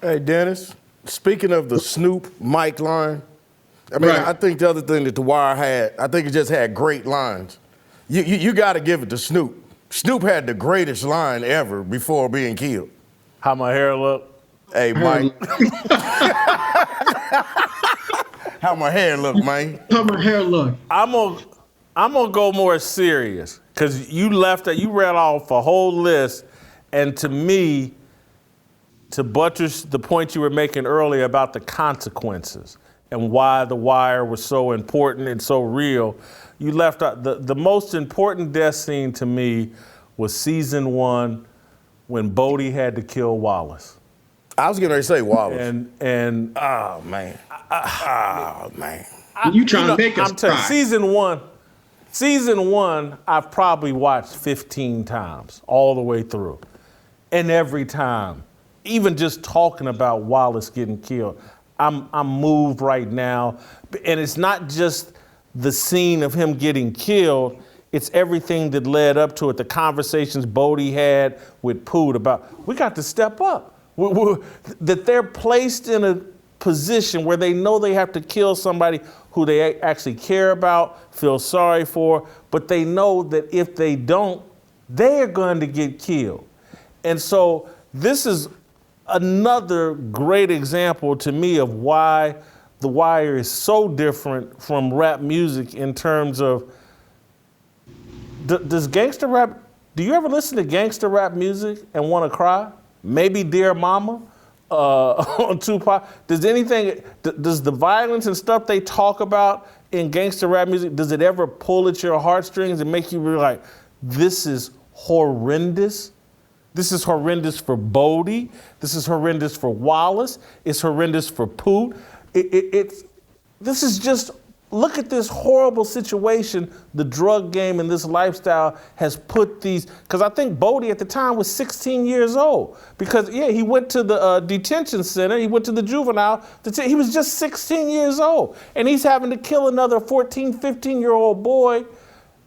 Hey, Dennis, speaking of the Snoop Mike line, I mean, Right. I think the other thing that The Wire had, I think it just had great lines. You got to give it to Snoop. Snoop had the greatest line ever before being killed. How my hair look? Hey, Mike. How my hair look, man? How my hair look? I'm gonna go more serious because you read off a whole list, and to me, to buttress the point you were making earlier about the consequences and why The Wire was so important and so real, you left out the most important death scene to me was season 1 when Bodie had to kill Wallace. I was getting ready to say Wallace. And oh, man. Oh, man. You trying to make us I'm telling cry. you, season one, I've probably watched 15 times all the way through. And every time, even just talking about Wallace getting killed, I'm moved right now. And it's not just the scene of him getting killed, it's everything that led up to it, the conversations Bodie had with Poot about, we got to step up. That they're placed in a position where they know they have to kill somebody who they actually care about, feel sorry for, but they know that if they don't, they are going to get killed. And so this is another great example to me of why The Wire is so different from rap music in terms of, does gangster rap, do you ever listen to gangster rap music and want to cry? Maybe Dear Mama on Tupac. Does the violence and stuff they talk about in gangster rap music, does it ever pull at your heartstrings and make you be like, this is horrendous? This is horrendous for Bodie. This is horrendous for Wallace. It's horrendous for Poot. This is just, look at this horrible situation the drug game and this lifestyle has put these, because I think Bodie at the time was 16 years old. Because, he went to the detention center, he went to the juvenile, he was just 16 years old. And he's having to kill another 14, 15-year-old boy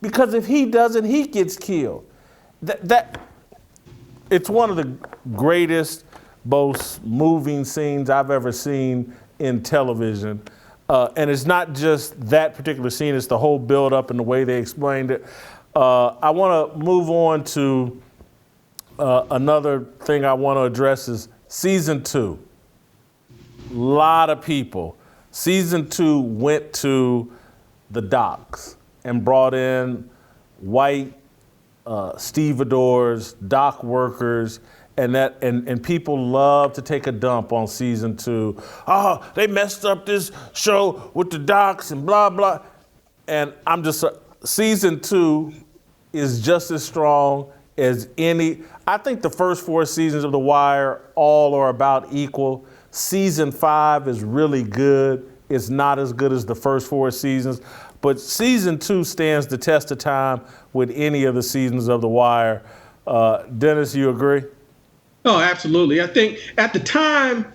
because if he doesn't, he gets killed. It's one of the greatest, most moving scenes I've ever seen in television. And it's not just that particular scene, it's the whole build-up and the way they explained it. I want to move on to another thing I want to address is season 2. A lot of people. Season 2 went to the docks and brought in white stevedores, dock workers, and people love to take a dump on season 2. Oh, they messed up this show with the docks and blah, blah. And I'm just, season 2 is just as strong as any. I think the first 4 seasons of The Wire all are about equal. Season 5 is really good. It's not as good as the first 4 seasons, but season 2 stands the test of time with any of the seasons of The Wire. Dennis, you agree? Oh, absolutely. I think at the time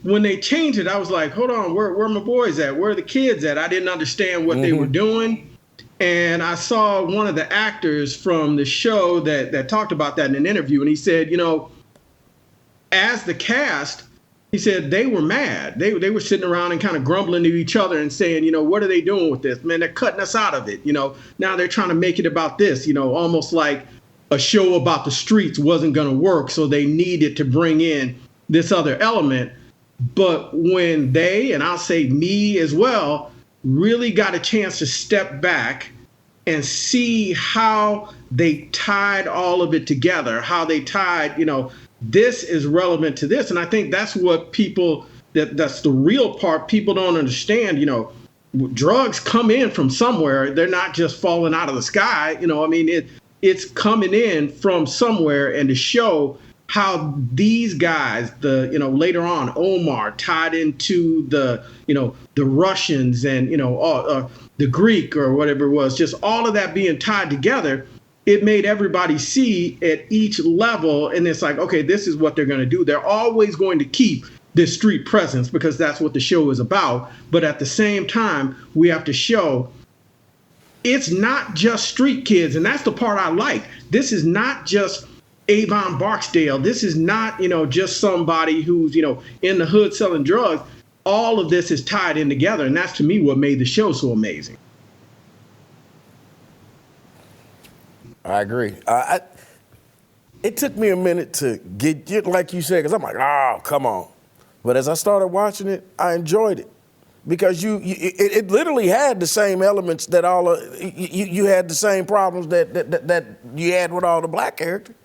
when they changed it, I was like, hold on, where are my boys at? Where are the kids at? I didn't understand what they were doing. And I saw one of the actors from the show that talked about that in an interview. And he said, as the cast, he said they were mad. They were sitting around and kind of grumbling to each other and saying, what are they doing with this? Man, they're cutting us out of it. Now they're trying to make it about this, almost like a show about the streets wasn't going to work. So they needed to bring in this other element. But when they, and I'll say me as well, really got a chance to step back and see how they tied all of it together, how they tied, this is relevant to this. And I think that's what people, that's the real part people don't understand. Drugs come in from somewhere. They're not just falling out of the sky. It's coming in from somewhere, and to show how these guys, later on, Omar tied into the Russians and, the Greek or whatever it was, just all of that being tied together, it made everybody see at each level. And it's like, okay, this is what they're going to do. They're always going to keep this street presence, because that's what the show is about. But at the same time, we have to show it's not just street kids. And that's the part I like. This is not just Avon Barksdale. This is not, just somebody who's, in the hood selling drugs. All of this is tied in together. And that's, to me, what made the show so amazing. I agree. It took me a minute to get like you said, because I'm like, oh, come on. But as I started watching it, I enjoyed it. Because it literally had the same elements that you had the same problems that you had with all the black characters.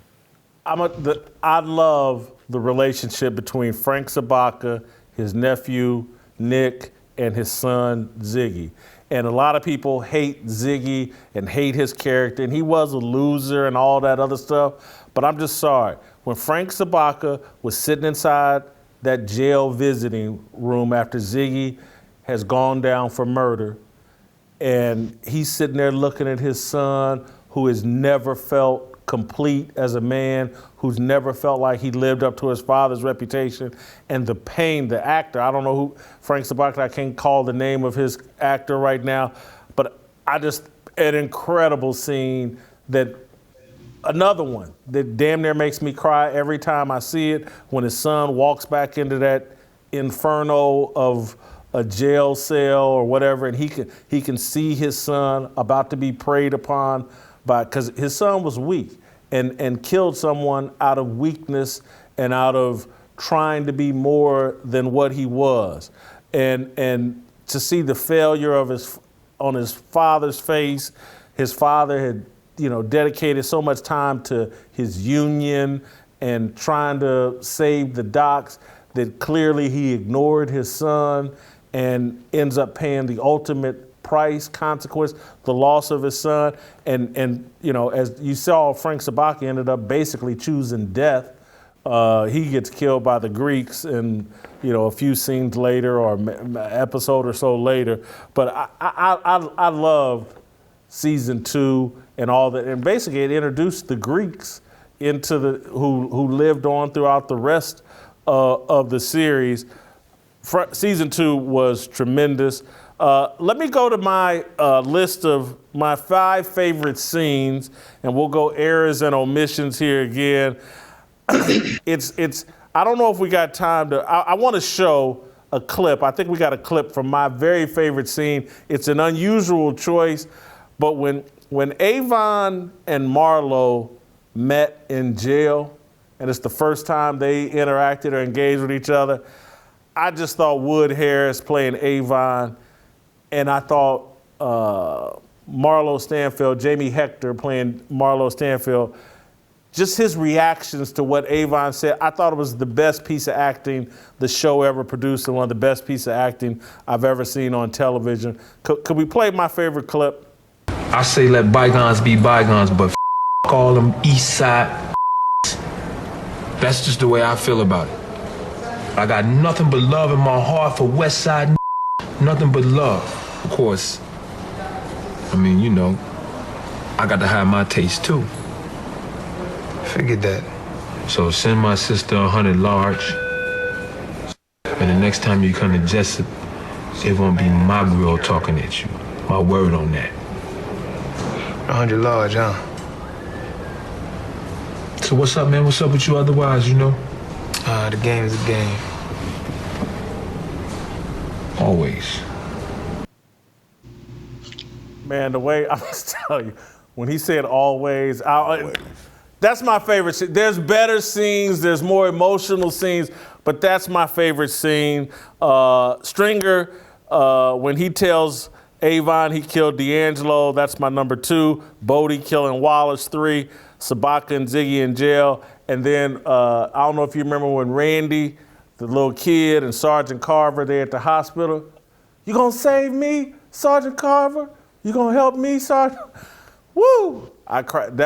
I love the relationship between Frank Sabaka, his nephew Nick, and his son Ziggy. And a lot of people hate Ziggy and hate his character, and he was a loser and all that other stuff. But I'm just sorry. When Frank Sabaka was sitting inside that jail visiting room after Ziggy has gone down for murder, and he's sitting there looking at his son, who has never felt complete as a man, who's never felt like he lived up to his father's reputation, and the pain, the actor, I don't know who, Frank Sabaka, I can't call the name of his actor right now, but an incredible scene another one that damn near makes me cry every time I see it, when his son walks back into that inferno of a jail cell or whatever, and he can see his son about to be preyed upon because his son was weak and killed someone out of weakness and out of trying to be more than what he was, and to see the failure on his father's face. His father had dedicated so much time to his union and trying to save the docks that clearly he ignored his son and ends up paying the ultimate consequence, the loss of his son. And as you saw, Frank Sabaka ended up basically choosing death. He gets killed by the Greeks and, a few scenes later or an episode or so later. But I loved season 2 and all that. And basically it introduced the Greeks into who lived on throughout the rest of the series. Season 2 was tremendous. Let me go to my list of my 5 favorite scenes, and we'll go errors and omissions here again. I don't know if we got time to. I want to show a clip. I think we got a clip from my very favorite scene. It's an unusual choice, but when Avon and Marlo met in jail, and it's the first time they interacted or engaged with each other, I just thought Wood Harris playing Avon, and I thought Marlo Stanfield, Jamie Hector playing Marlo Stanfield, just his reactions to what Avon said, I thought it was the best piece of acting the show ever produced and one of the best pieces of acting I've ever seen on television. Could we play my favorite clip? I say let bygones be bygones, but all them east side. That's just the way I feel about it. I got nothing but love in my heart for West Side. Nothing but love. Of course, I mean, I got to have my taste too. Figured that. So send my sister 100 large. And the next time you come to Jessup, it won't be my girl talking at you. My word on that. 100 large, huh? So what's up, man? What's up with you otherwise, The game's a game. Always. Man, the way I was telling you, when he said always. That's my favorite scene. There's better scenes, there's more emotional scenes, but that's my favorite scene. Stringer, when he tells Avon he killed D'Angelo, that's my number 2. Bodie killing Wallace, 3. Sabaka and Ziggy in jail. And then, I don't know if you remember when Randy, the little kid, and Sergeant Carver, they're at the hospital. You gonna save me, Sergeant Carver? You gonna help me, Sergeant? Woo! I cried.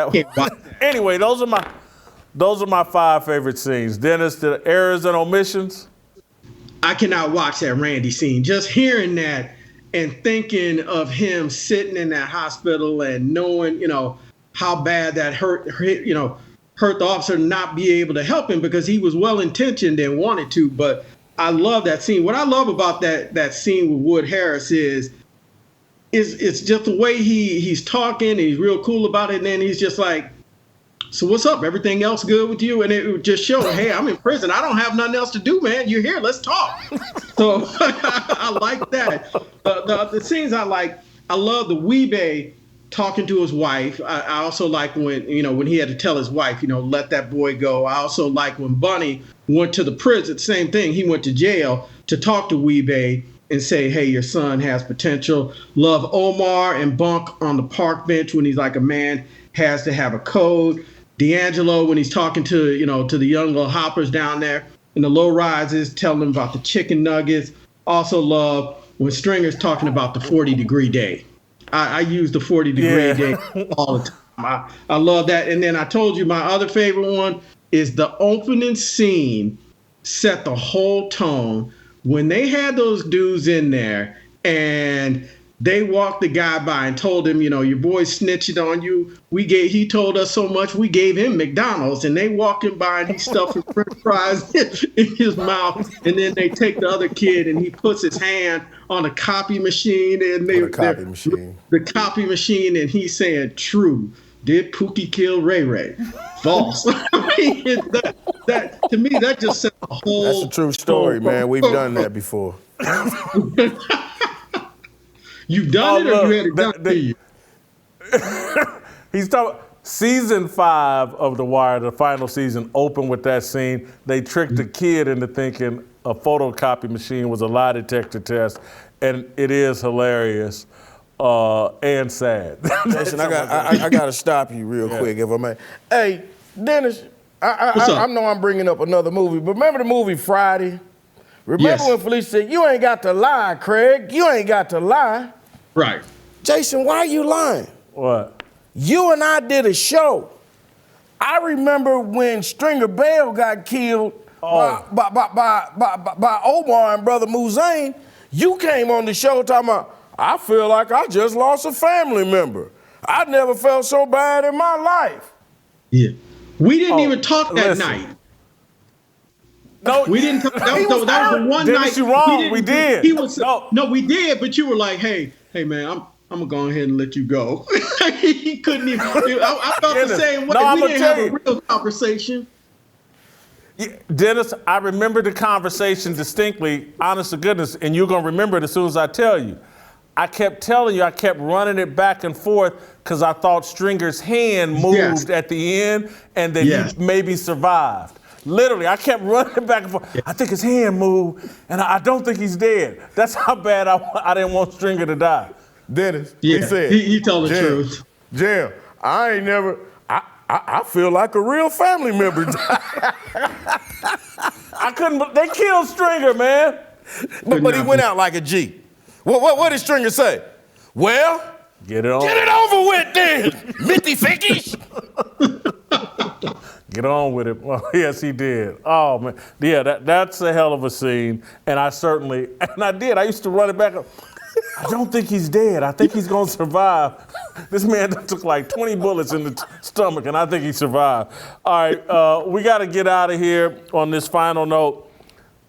Anyway, those are my 5 favorite scenes. Dennis, the errors and omissions? I cannot watch that Randy scene. Just hearing that and thinking of him sitting in that hospital and knowing, how bad that hurt the officer to not be able to help him because he was well-intentioned and wanted to, but I love that scene. What I love about that scene with Wood Harris is it's just the way he's talking. And he's real cool about it, and then he's just like, "So what's up? Everything else good with you?" And it would just show, "Hey, I'm in prison. I don't have nothing else to do, man. You're here. Let's talk." So I like that. The scenes I like. I love the Weebay talking to his wife. I also like when he had to tell his wife, let that boy go. I also like when Bunny went to the prison. Same thing. He went to jail to talk to Weebay and say, "Hey, your son has potential." Love Omar and Bunk on the park bench when he's like, a man has to have a code. D'Angelo when he's talking to the young little hoppers down there in the low rises, telling them about the chicken nuggets. Also love when Stringer's talking about the 40-degree day. I use the 40-degree day all the time. I love that. And then I told you my other favorite one is the opening scene set the whole tone when they had those dudes in there and they walked the guy by and told him, your boy snitched on you. He told us so much, we gave him McDonald's. And they walk him by and he's stuffing French fries in his mouth. And then they take the other kid and he puts his hand on a copy machine. And the copy machine. And he's saying, "True. Did Pookie kill Ray Ray?" False. I mean, that to me, that just set the whole. That's a true story, man. We've done that before. You've done it, or you had it done to you? He's talking. Season 5 of The Wire, the final season, opened with that scene. They tricked a kid into thinking a photocopy machine was a lie detector test, and it is hilarious and sad. Listen, I got to stop you real quick, if I may. Hey, Dennis, I know I'm bringing up another movie, but remember the movie Friday? Remember when Felicia said, "You ain't got to lie, Craig. You ain't got to lie." Right. Jason, why are you lying? What? You and I did a show. I remember when Stringer Bell got killed by Omar and Brother Muzane. You came on the show talking about, "I feel like I just lost a family member. I never felt so bad in my life." Yeah. We didn't even talk that night. No, we didn't talk. That was the one Dennis, night. You wrong. We did. No, we did, but you were like, hey, man, I'm gonna go ahead and let you go. He couldn't even. I felt the same way. We didn't have a real conversation. Yeah, Dennis, I remember the conversation distinctly, honest to goodness, and you're gonna remember it as soon as I tell you. I kept telling you, I kept running it back and forth because I thought Stringer's hand moved at the end and that he maybe survived. Literally, I kept running it back and forth. I think his hand moved, and I don't think he's dead. That's how bad I didn't want Stringer to die. Dennis, he said, he told the truth. Jim, I ain't never, I feel like a real family member died. I couldn't, they killed Stringer, man. But he went out like a G. What did Stringer say? Well, get it over with then, Mitty Fickies. Get on with it. Well, yes, he did. Oh, man. Yeah, that's a hell of a scene. And I did. I used to run it back. I don't think he's dead. I think he's going to survive. This man took like 20 bullets in the stomach, and I think he survived. All right, we got to get out of here on this final note.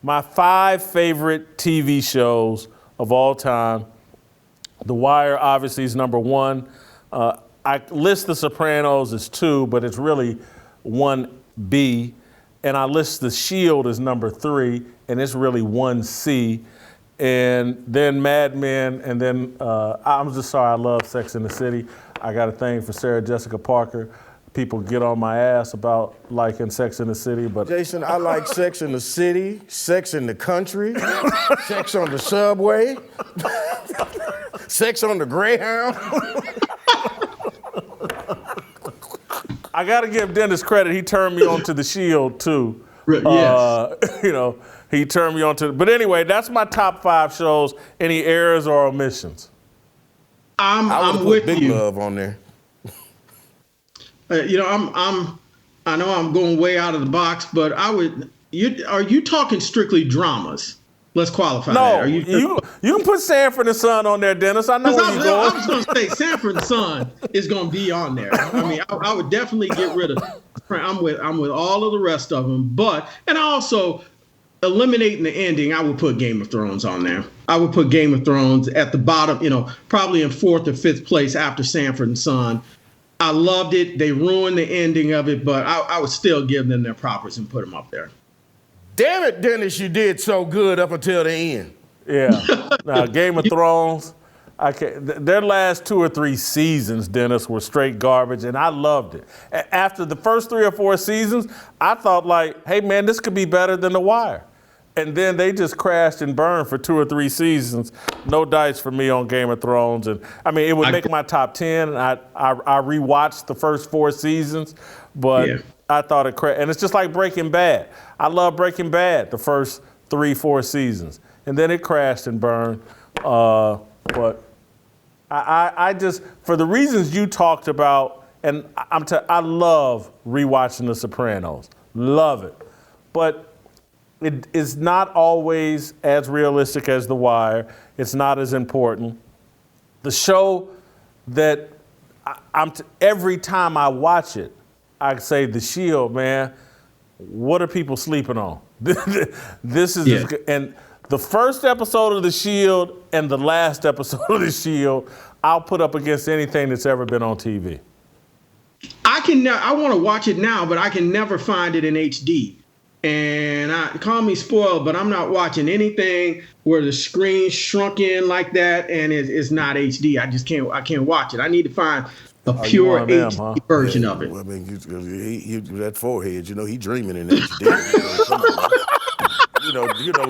My 5 favorite TV shows of all time. The Wire, obviously, is number 1. I list The Sopranos as 2, but it's really 1B, and I list The Shield as number 3, and it's really 1C, and then Mad Men, and then I'm just sorry, I love Sex and the City. I got a thing for Sarah Jessica Parker. People get on my ass about liking Sex and the City, but Jason, I like Sex in the City, Sex in the Country, Sex on the Subway, Sex on the Greyhound. I got to give Dennis credit. He turned me on to The Shield, too. Yes. He turned me on to. But anyway, that's my top 5 shows. Any errors or omissions? I'm with Big you. Love on there. I know I'm going way out of the box, but are you talking strictly dramas? Let's qualify that. You can put Sanford and Son on there, Dennis. I know where you're going. I was going to say Sanford and Son is going to be on there. I mean, I would definitely get rid of. I'm with all of the rest of them, and I also eliminating the ending, I would put Game of Thrones on there. I would put Game of Thrones at the bottom, probably in 4th or 5th place after Sanford and Son. I loved it. They ruined the ending of it, but I would still give them their propers and put them up there. Damn it, Dennis, you did so good up until the end. Yeah. Now, Game of Thrones, their last 2 or 3 seasons, Dennis, were straight garbage, and I loved it. After the first 3 or 4 seasons, I thought like, hey man, this could be better than The Wire. And then they just crashed and burned for 2 or 3 seasons. No dice for me on Game of Thrones. And I mean, it would make my top 10. And I rewatched the first 4 seasons, but I thought it crashed. And it's just like Breaking Bad. I love Breaking Bad the first 3, 4 seasons. And then it crashed and burned. But I just, for the reasons you talked about, and I love rewatching The Sopranos. Love it. But it is not always as realistic as The Wire. It's not as important. The show that every time I watch it, I say The Shield, man, what are people sleeping on? This is, and the first episode of The Shield and the last episode of The Shield, I'll put up against anything that's ever been on TV. I want to watch it now, but I can never find it in HD. And call me spoiled, but I'm not watching anything where the screen shrunk in like that and it's not HD. I can't watch it. I need to find a pure HD version of it. Well, I mean, that forehead, he dreaming in HD.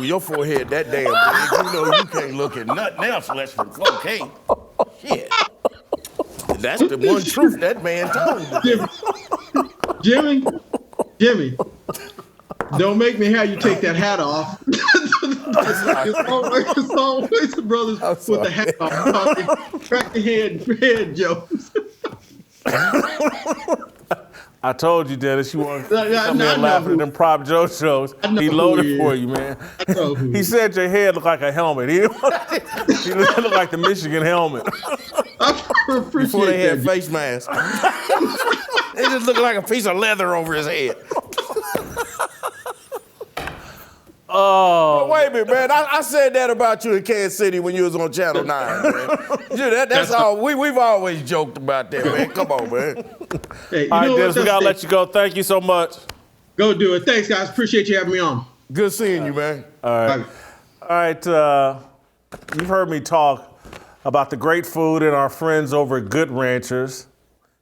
Your forehead that damn big. You can't look at nothing else less than cocaine. Shit. That's the one truth that man told me. Jimmy. Don't make me have you take that hat off. It's always the brothers with the hat off. Crack the head jokes. I told you, Dennis, you want to come here laughing at them Prop Joe shows. He loaded for you, man. He said your head looked like a helmet. He looked like the Michigan helmet. Before they had face masks. It just looked like a piece of leather over his head. Oh, wait a minute, man. I said that about you in Kansas City when you was on Channel 9, man. That's all. We've always joked about that, man. Come on, man. Hey, all right, Dennis, we got to let you go. Thank you so much. Go do it. Thanks, guys. Appreciate you having me on. Good seeing you, man. All right. All right. You've heard me talk about the great food and our friends over at Good Ranchers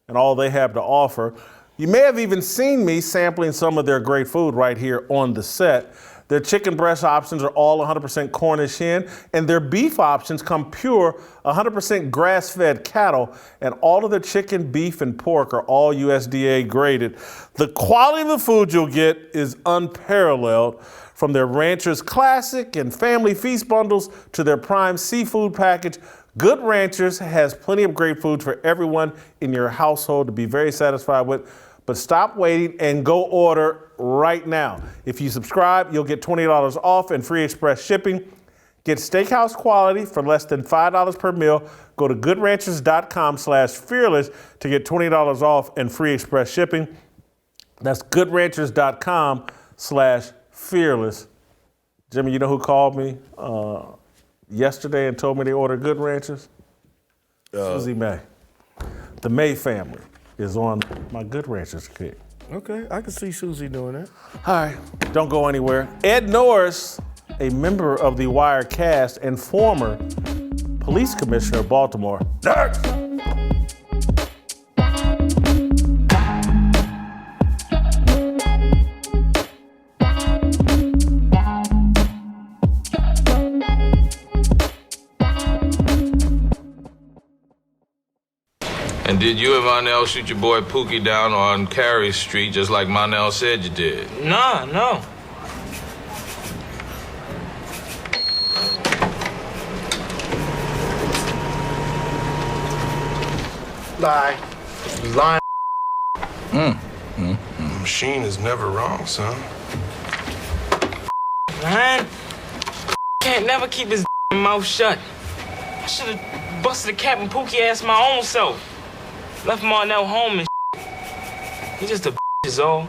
and all they have to offer. You may have even seen me sampling some of their great food right here on the set. Their chicken breast options are all 100% Cornish hen, and their beef options come pure 100% grass-fed cattle, and all of their chicken, beef, and pork are all USDA graded. The quality of the food you'll get is unparalleled, from their Ranchers Classic and Family Feast bundles to their Prime Seafood package. Good Ranchers has plenty of great food for everyone in your household to be very satisfied with. But stop waiting and go order right now. If you subscribe, you'll get $20 off and free express shipping. Get steakhouse quality for less than $5 per meal. Go to goodranchers.com/fearless to get $20 off and free express shipping. That's goodranchers.com/fearless. Jimmy, you know who called me yesterday and told me they ordered Good Ranchers? Susie May. The May family is on my Good Ranchers kick. Okay, I can see Susie doing that. All right, don't go anywhere. Ed Norris, a member of the Wire cast and former police commissioner of Baltimore. Next. And did you and Monel shoot your boy Pookie down on Carey Street just like Monel said you did? Nah, no. Lie. Lying. Machine is never wrong, son. Man, can't never keep his mouth shut. I should have busted a cap and Pookie ass my own self. Left Marnell home and He just a is all.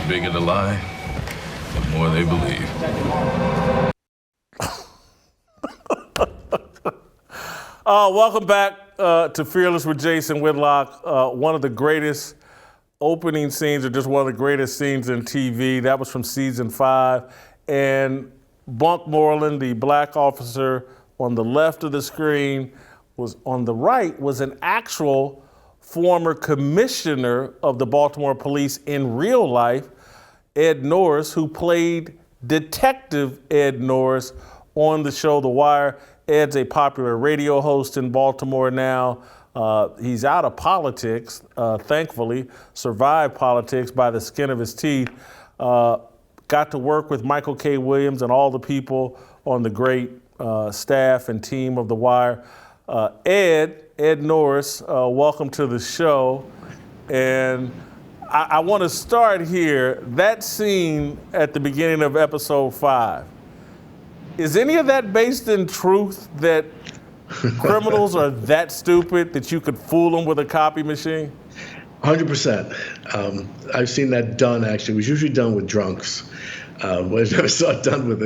bigger the lie, the more they believe. Welcome back to Fearless with Jason Whitlock. One of the greatest opening scenes, or just one of the greatest scenes in TV. That was from season 5. And Bunk Moreland, the black officer on the left of the screen, was on the right, was an actual former commissioner of the Baltimore Police in real life, Ed Norris, who played Detective Ed Norris on the show The Wire. Ed's a popular radio host in Baltimore now. He's out of politics, thankfully, survived politics by the skin of his teeth. Got to work with Michael K. Williams and all the people on the great staff and team of The Wire. Ed Norris, welcome to the show. And I want to start here. That scene at the beginning of episode 5, is any of that based in truth, that criminals are that stupid that you could fool them with a copy machine? 100%. I've seen that done, actually. It was usually done with drunks. I never saw it done with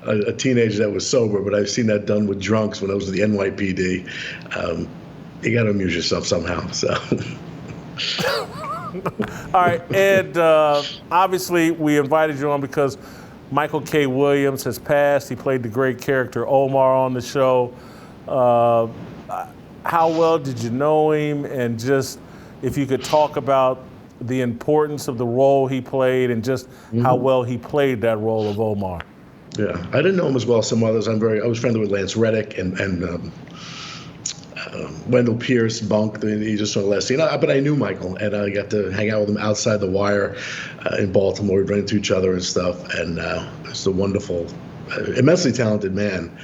a teenager that was sober, but I've seen that done with drunks when I was with the NYPD. You got to amuse yourself somehow. So. All right, Ed, obviously we invited you on because Michael K. Williams has passed. He played the great character Omar on the show. How well did you know him? And just if you could talk about the importance of the role he played and just how well he played that role of Omar. Yeah, I didn't know him as well as some others. I was friendly with Lance Reddick and Wendell Pierce, Bunk. He just saw last scene. But I knew Michael, and I got to hang out with him outside The Wire in Baltimore. We'd run into each other and stuff. And it's a wonderful, immensely talented man.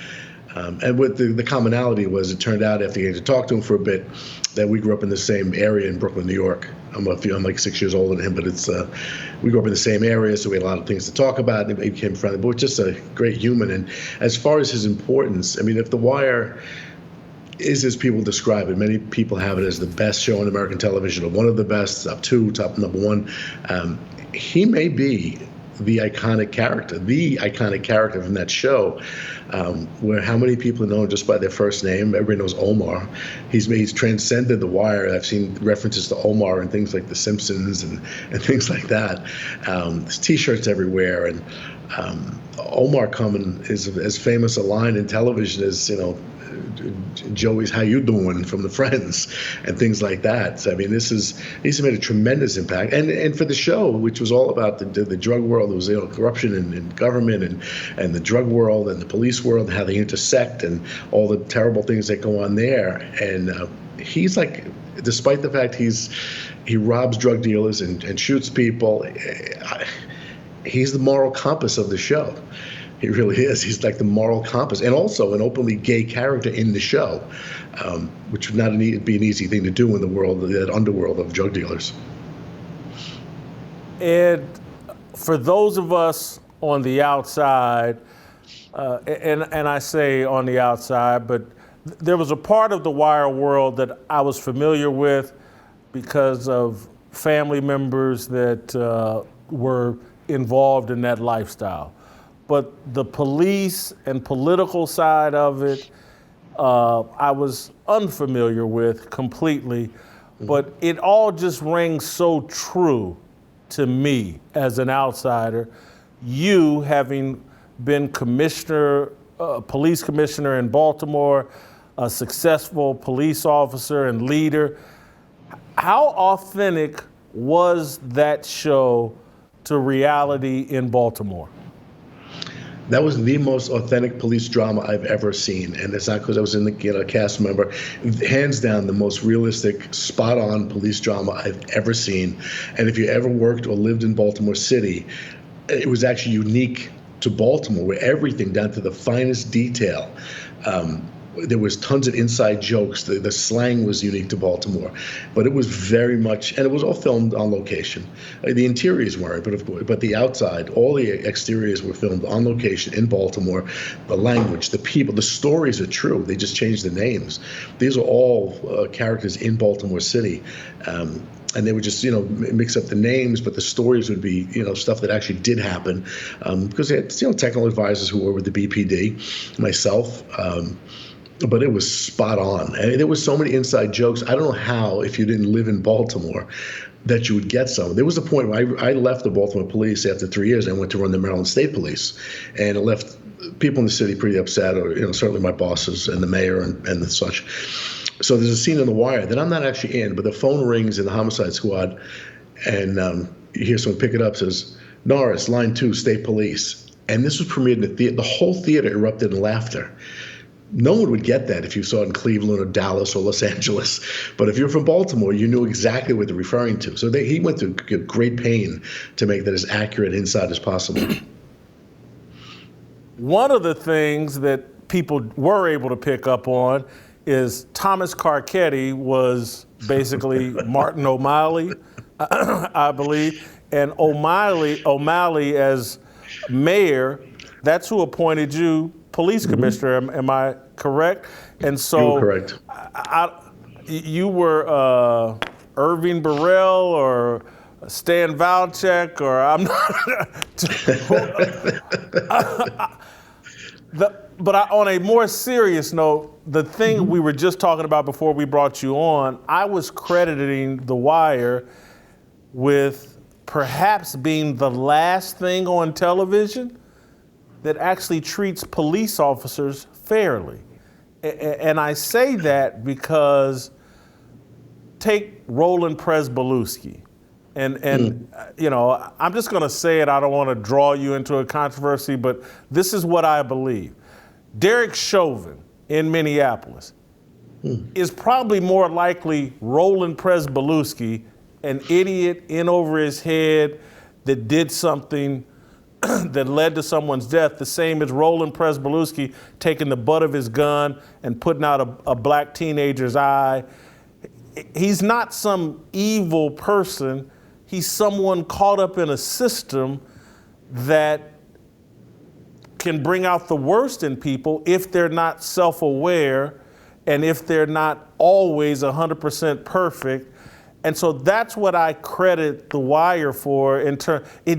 And what the commonality was, it turned out after getting to talk to him for a bit, that we grew up in the same area in Brooklyn, New York. I'm like 6 years older than him, but we grew up in the same area, so we had a lot of things to talk about, and he became friendly. But just a great human. And as far as his importance, I mean, if The Wire is as people describe it, many people have it as the best show on American television, or one of the best, top number one. He may be the iconic character from that show, where how many people know him just by their first name? Everybody knows Omar. He's transcended The Wire. I've seen references to Omar in things like The Simpsons and things like that. There's T-shirts everywhere, and Omar coming is as famous a line in television as, Joey's "How you doing" from the Friends and things like that. So, I mean, he's made a tremendous impact. And for the show, which was all about the drug world, there was corruption in government and the drug world and the police world, how they intersect and all the terrible things that go on there. And he's like, despite the fact he robs drug dealers and shoots people, he's the moral compass of the show. He really is. He's like the moral compass, and also an openly gay character in the show, which would not be an easy thing to do in the world, that underworld of drug dealers. Ed, for those of us on the outside, and I say on the outside, but there was a part of the Wire world that I was familiar with because of family members that were involved in that lifestyle. But the police and political side of it, I was unfamiliar with completely. But it all just rang so true to me as an outsider. You having been police commissioner in Baltimore, a successful police officer and leader, how authentic was that show to reality in Baltimore? That was the most authentic police drama I've ever seen, and it's not because I was in the cast member. Hands down, the most realistic, spot-on police drama I've ever seen. And if you ever worked or lived in Baltimore City, it was actually unique to Baltimore, where everything, down to the finest detail, there was tons of inside jokes. The slang was unique to Baltimore, but it was very much, and it was all filmed on location. The interiors weren't, but the outside, all the exteriors were filmed on location in Baltimore. The language, the people, the stories are true. They just changed the names. These are all characters in Baltimore City. and they would just, mix up the names, but the stories would be, stuff that actually did happen, because they had, technical advisors who were with the BPD, myself, but it was spot on. And there was so many inside jokes. I don't know how, if you didn't live in Baltimore, that you would get some. There was a point where I left the Baltimore police after 3 years and I went to run the Maryland State Police, and it left people in the city pretty upset, or certainly my bosses and the mayor and such. So there's a scene in The Wire that I'm not actually in, but the phone rings in the homicide squad, and you hear someone pick it up, says, "Norris, line 2, State Police." And this was premiered in the theater. The whole theater erupted in laughter. No one would get that if you saw it in Cleveland or Dallas or Los Angeles. But if you're from Baltimore, you knew exactly what they're referring to. So he went through great pain to make that as accurate inside as possible. One of the things that people were able to pick up on is Thomas Carcetti was basically Martin O'Malley, I believe. And O'Malley as mayor, that's who appointed you police commissioner. Am I correct? And so you were correct. You were Irving Burrell or Stan Valchek, or I'm not. But on a more serious note, the thing we were just talking about before we brought you on, I was crediting The Wire with perhaps being the last thing on television that actually treats police officers fairly. And I say that because take Roland Presbolewski. And I'm just going to say it. I don't want to draw you into a controversy, but this is what I believe. Derek Chauvin in Minneapolis is probably more likely Roland Presbolewski, an idiot in over his head that did something that led to someone's death, the same as Roland Presbolewski taking the butt of his gun and putting out a black teenager's eye. He's not some evil person. He's someone caught up in a system that can bring out the worst in people if they're not self-aware and if they're not always 100% perfect. And so that's what I credit The Wire for. It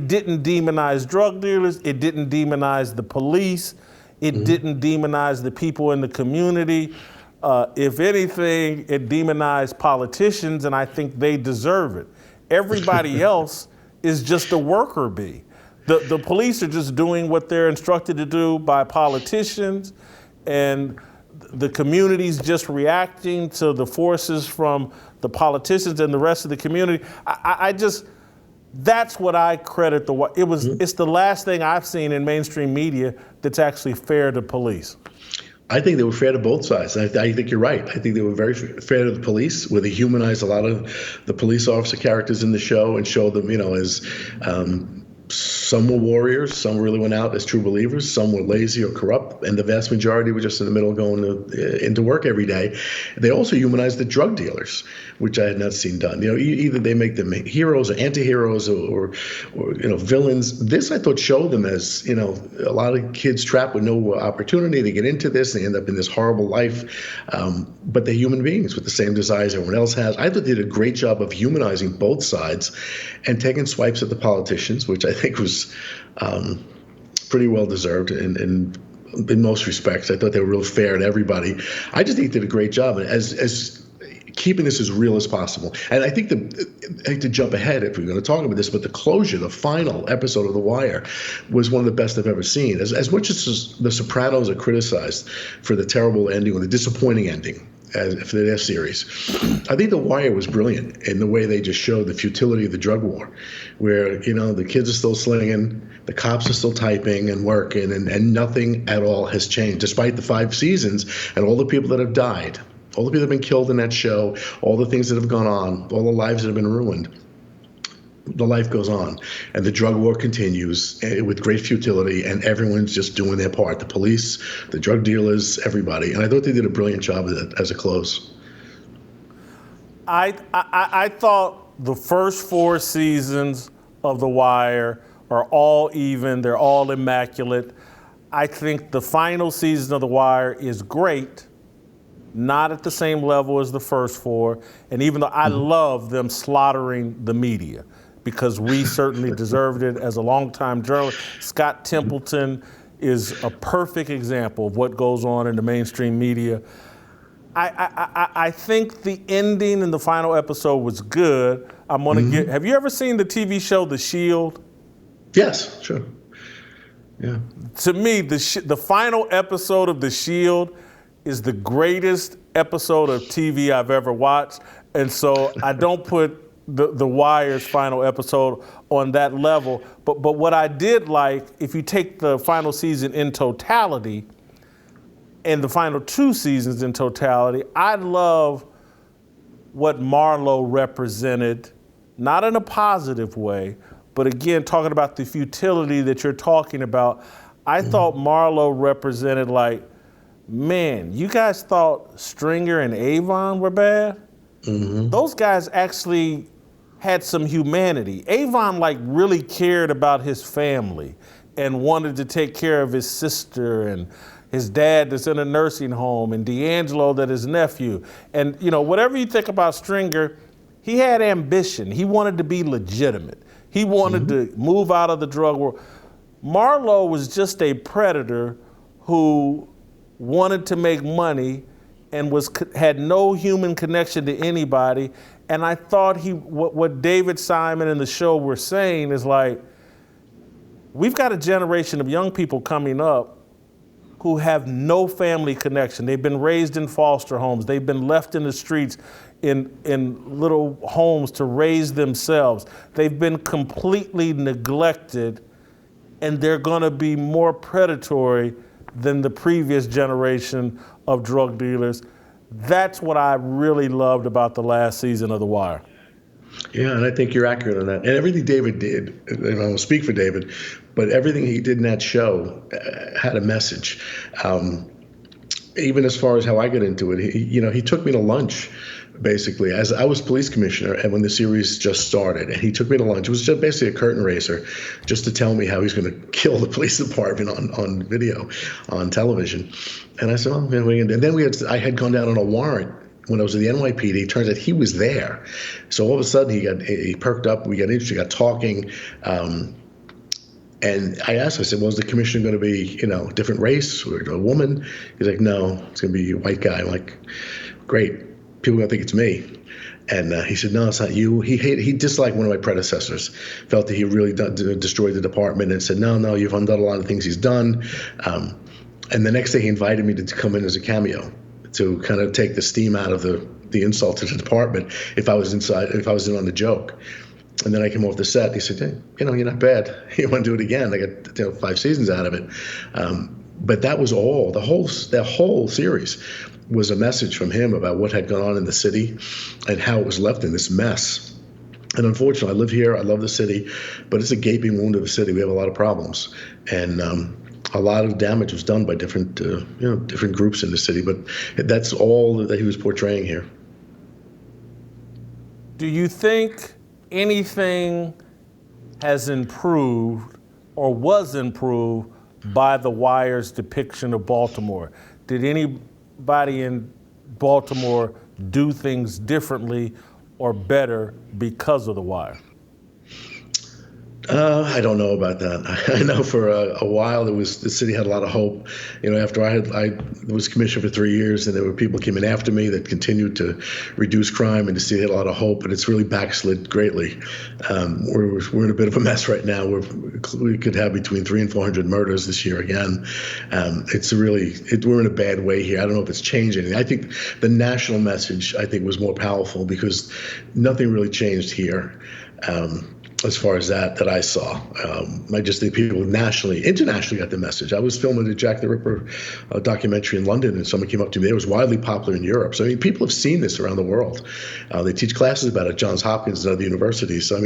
didn't demonize drug dealers. It didn't demonize the police. It didn't demonize the people in the community. If anything, it demonized politicians, and I think they deserve it. Everybody else is just a worker bee. The police are just doing what they're instructed to do by politicians, and the community's just reacting to the forces from the politicians and the rest of the community. That's what I credit it's the last thing I've seen in mainstream media that's actually fair to police. I think they were fair to both sides. I think you're right. I think they were very fair to the police, where they humanized a lot of the police officer characters in the show and showed them, as some were warriors, some really went out as true believers, some were lazy or corrupt, and the vast majority were just in the middle going into work every day. They also humanized the drug dealers, which I had not seen done. Either they make them heroes or anti-heroes or villains. This, I thought, showed them as, a lot of kids trapped with no opportunity. They get into this, they end up in this horrible life, but they're human beings with the same desires everyone else has. I thought they did a great job of humanizing both sides and taking swipes at the politicians, which I think was pretty well deserved in most respects. I thought they were real fair to everybody. I just think they did a great job as keeping this as real as possible. And I think I hate to jump ahead if we're going to talk about this, but the closure, the final episode of The Wire, was one of the best I've ever seen. As much as The Sopranos are criticized for the terrible ending or the disappointing ending for their series, I think The Wire was brilliant in the way they just showed the futility of the drug war, where, the kids are still slinging, the cops are still typing and working, and nothing at all has changed, despite the 5 seasons and all the people that have died. All the people that have been killed in that show, all the things that have gone on, all the lives that have been ruined. The life goes on, and the drug war continues with great futility, and everyone's just doing their part. The police, the drug dealers, everybody. And I thought they did a brilliant job of it as a close. I thought the first 4 seasons of The Wire are all even. They're all immaculate. I think the final season of The Wire is great. not at the same level as the first 4. And even though I love them slaughtering the media, because we certainly deserved it as a longtime journalist. Scott Templeton is a perfect example of what goes on in the mainstream media. I think the ending in the final episode was good. I'm gonna get. Have you ever seen the TV show The Shield? Yes, sure. Yeah. To me, the final episode of The Shield is the greatest episode of TV I've ever watched, and so I don't put the Wire's final episode on that level. But what I did like, if you take the final season in totality and the final 2 seasons in totality, I love what Marlowe represented, not in a positive way, but again, talking about the futility that you're talking about. I thought Marlowe represented like, man, you guys thought Stringer and Avon were bad? Those guys actually had some humanity. Avon like really cared about his family and wanted to take care of his sister and his dad that's in a nursing home, and D'Angelo that his nephew. And you know, whatever you think about Stringer, he had ambition. He wanted to be legitimate. He wanted to move out of the drug world. Marlowe was just a predator who wanted to make money and had no human connection to anybody. And I thought what David Simon and the show were saying is like, we've got a generation of young people coming up who have no family connection. They've been raised in foster homes. They've been left in the streets in little homes to raise themselves. They've been completely neglected, and they're gonna be more predatory than the previous generation of drug dealers. That's what I really loved about the last season of The Wire. Yeah, and I think you're accurate on that. And everything David did, and I don't speak for David, but everything he did in that show had a message. Even as far as how I got into it, he took me to lunch, basically, as I was police commissioner, and when the series just started, and he took me to lunch. It was just basically a curtain raiser, just to tell me how he's going to kill the police department on video, on television. And I said, oh, man, and then I had gone down on a warrant when I was at the NYPD. It turns out he was there. So all of a sudden he perked up, we got interested, got talking. And I asked him, I said, well, is the commissioner going to be, different race or a woman? He's like, no, it's going to be a white guy. I'm like, great. People are going to think it's me. And he said, no, it's not you. He disliked one of my predecessors, felt that he really destroyed the department, and said, no, you've undone a lot of things he's done. And the next day he invited me to come in as a cameo to kind of take the steam out of the insult to the department if I was in on the joke. And then I came off the set. He said, hey, you're not bad. You want to do it again? I got 5 seasons out of it. But that was all. The whole series was a message from him about what had gone on in the city and how it was left in this mess. And unfortunately, I live here. I love the city, but it's a gaping wound of a city. We have a lot of problems, and a lot of damage was done by different groups in the city. But that's all that he was portraying here. Do you think anything has improved or was improved by The Wire's depiction of Baltimore? Did anybody in Baltimore do things differently or better because of The Wire? I don't know about that. I know for a while the city had a lot of hope. After I was commissioner for 3 years, and there were people came in after me that continued to reduce crime, and the city had a lot of hope, but it's really backslid greatly. We're in a bit of a mess right now. We could have between 300 and 400 murders this year again. We're in a bad way here. I don't know if it's changed anything. I think the national message was more powerful because nothing really changed here. As far as that I saw. I just think people internationally got the message. I was filming the Jack the Ripper documentary in London, and someone came up to me. It was widely popular in Europe. So, people have seen this around the world. They teach classes about it at Johns Hopkins and other universities. So,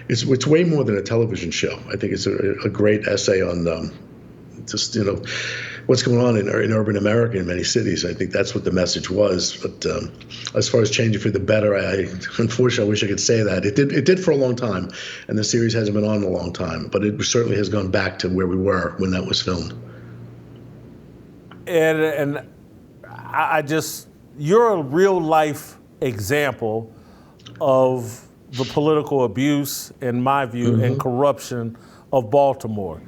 it's way more than a television show. I think it's a great essay on what's going on in urban America in many cities. I think that's what the message was. But as far as changing for the better, unfortunately, I wish I could say that. It did for a long time, and the series hasn't been on in a long time. But it certainly has gone back to where we were when that was filmed. And I just, you're a real life example of the political abuse, in my view, and corruption of Baltimore.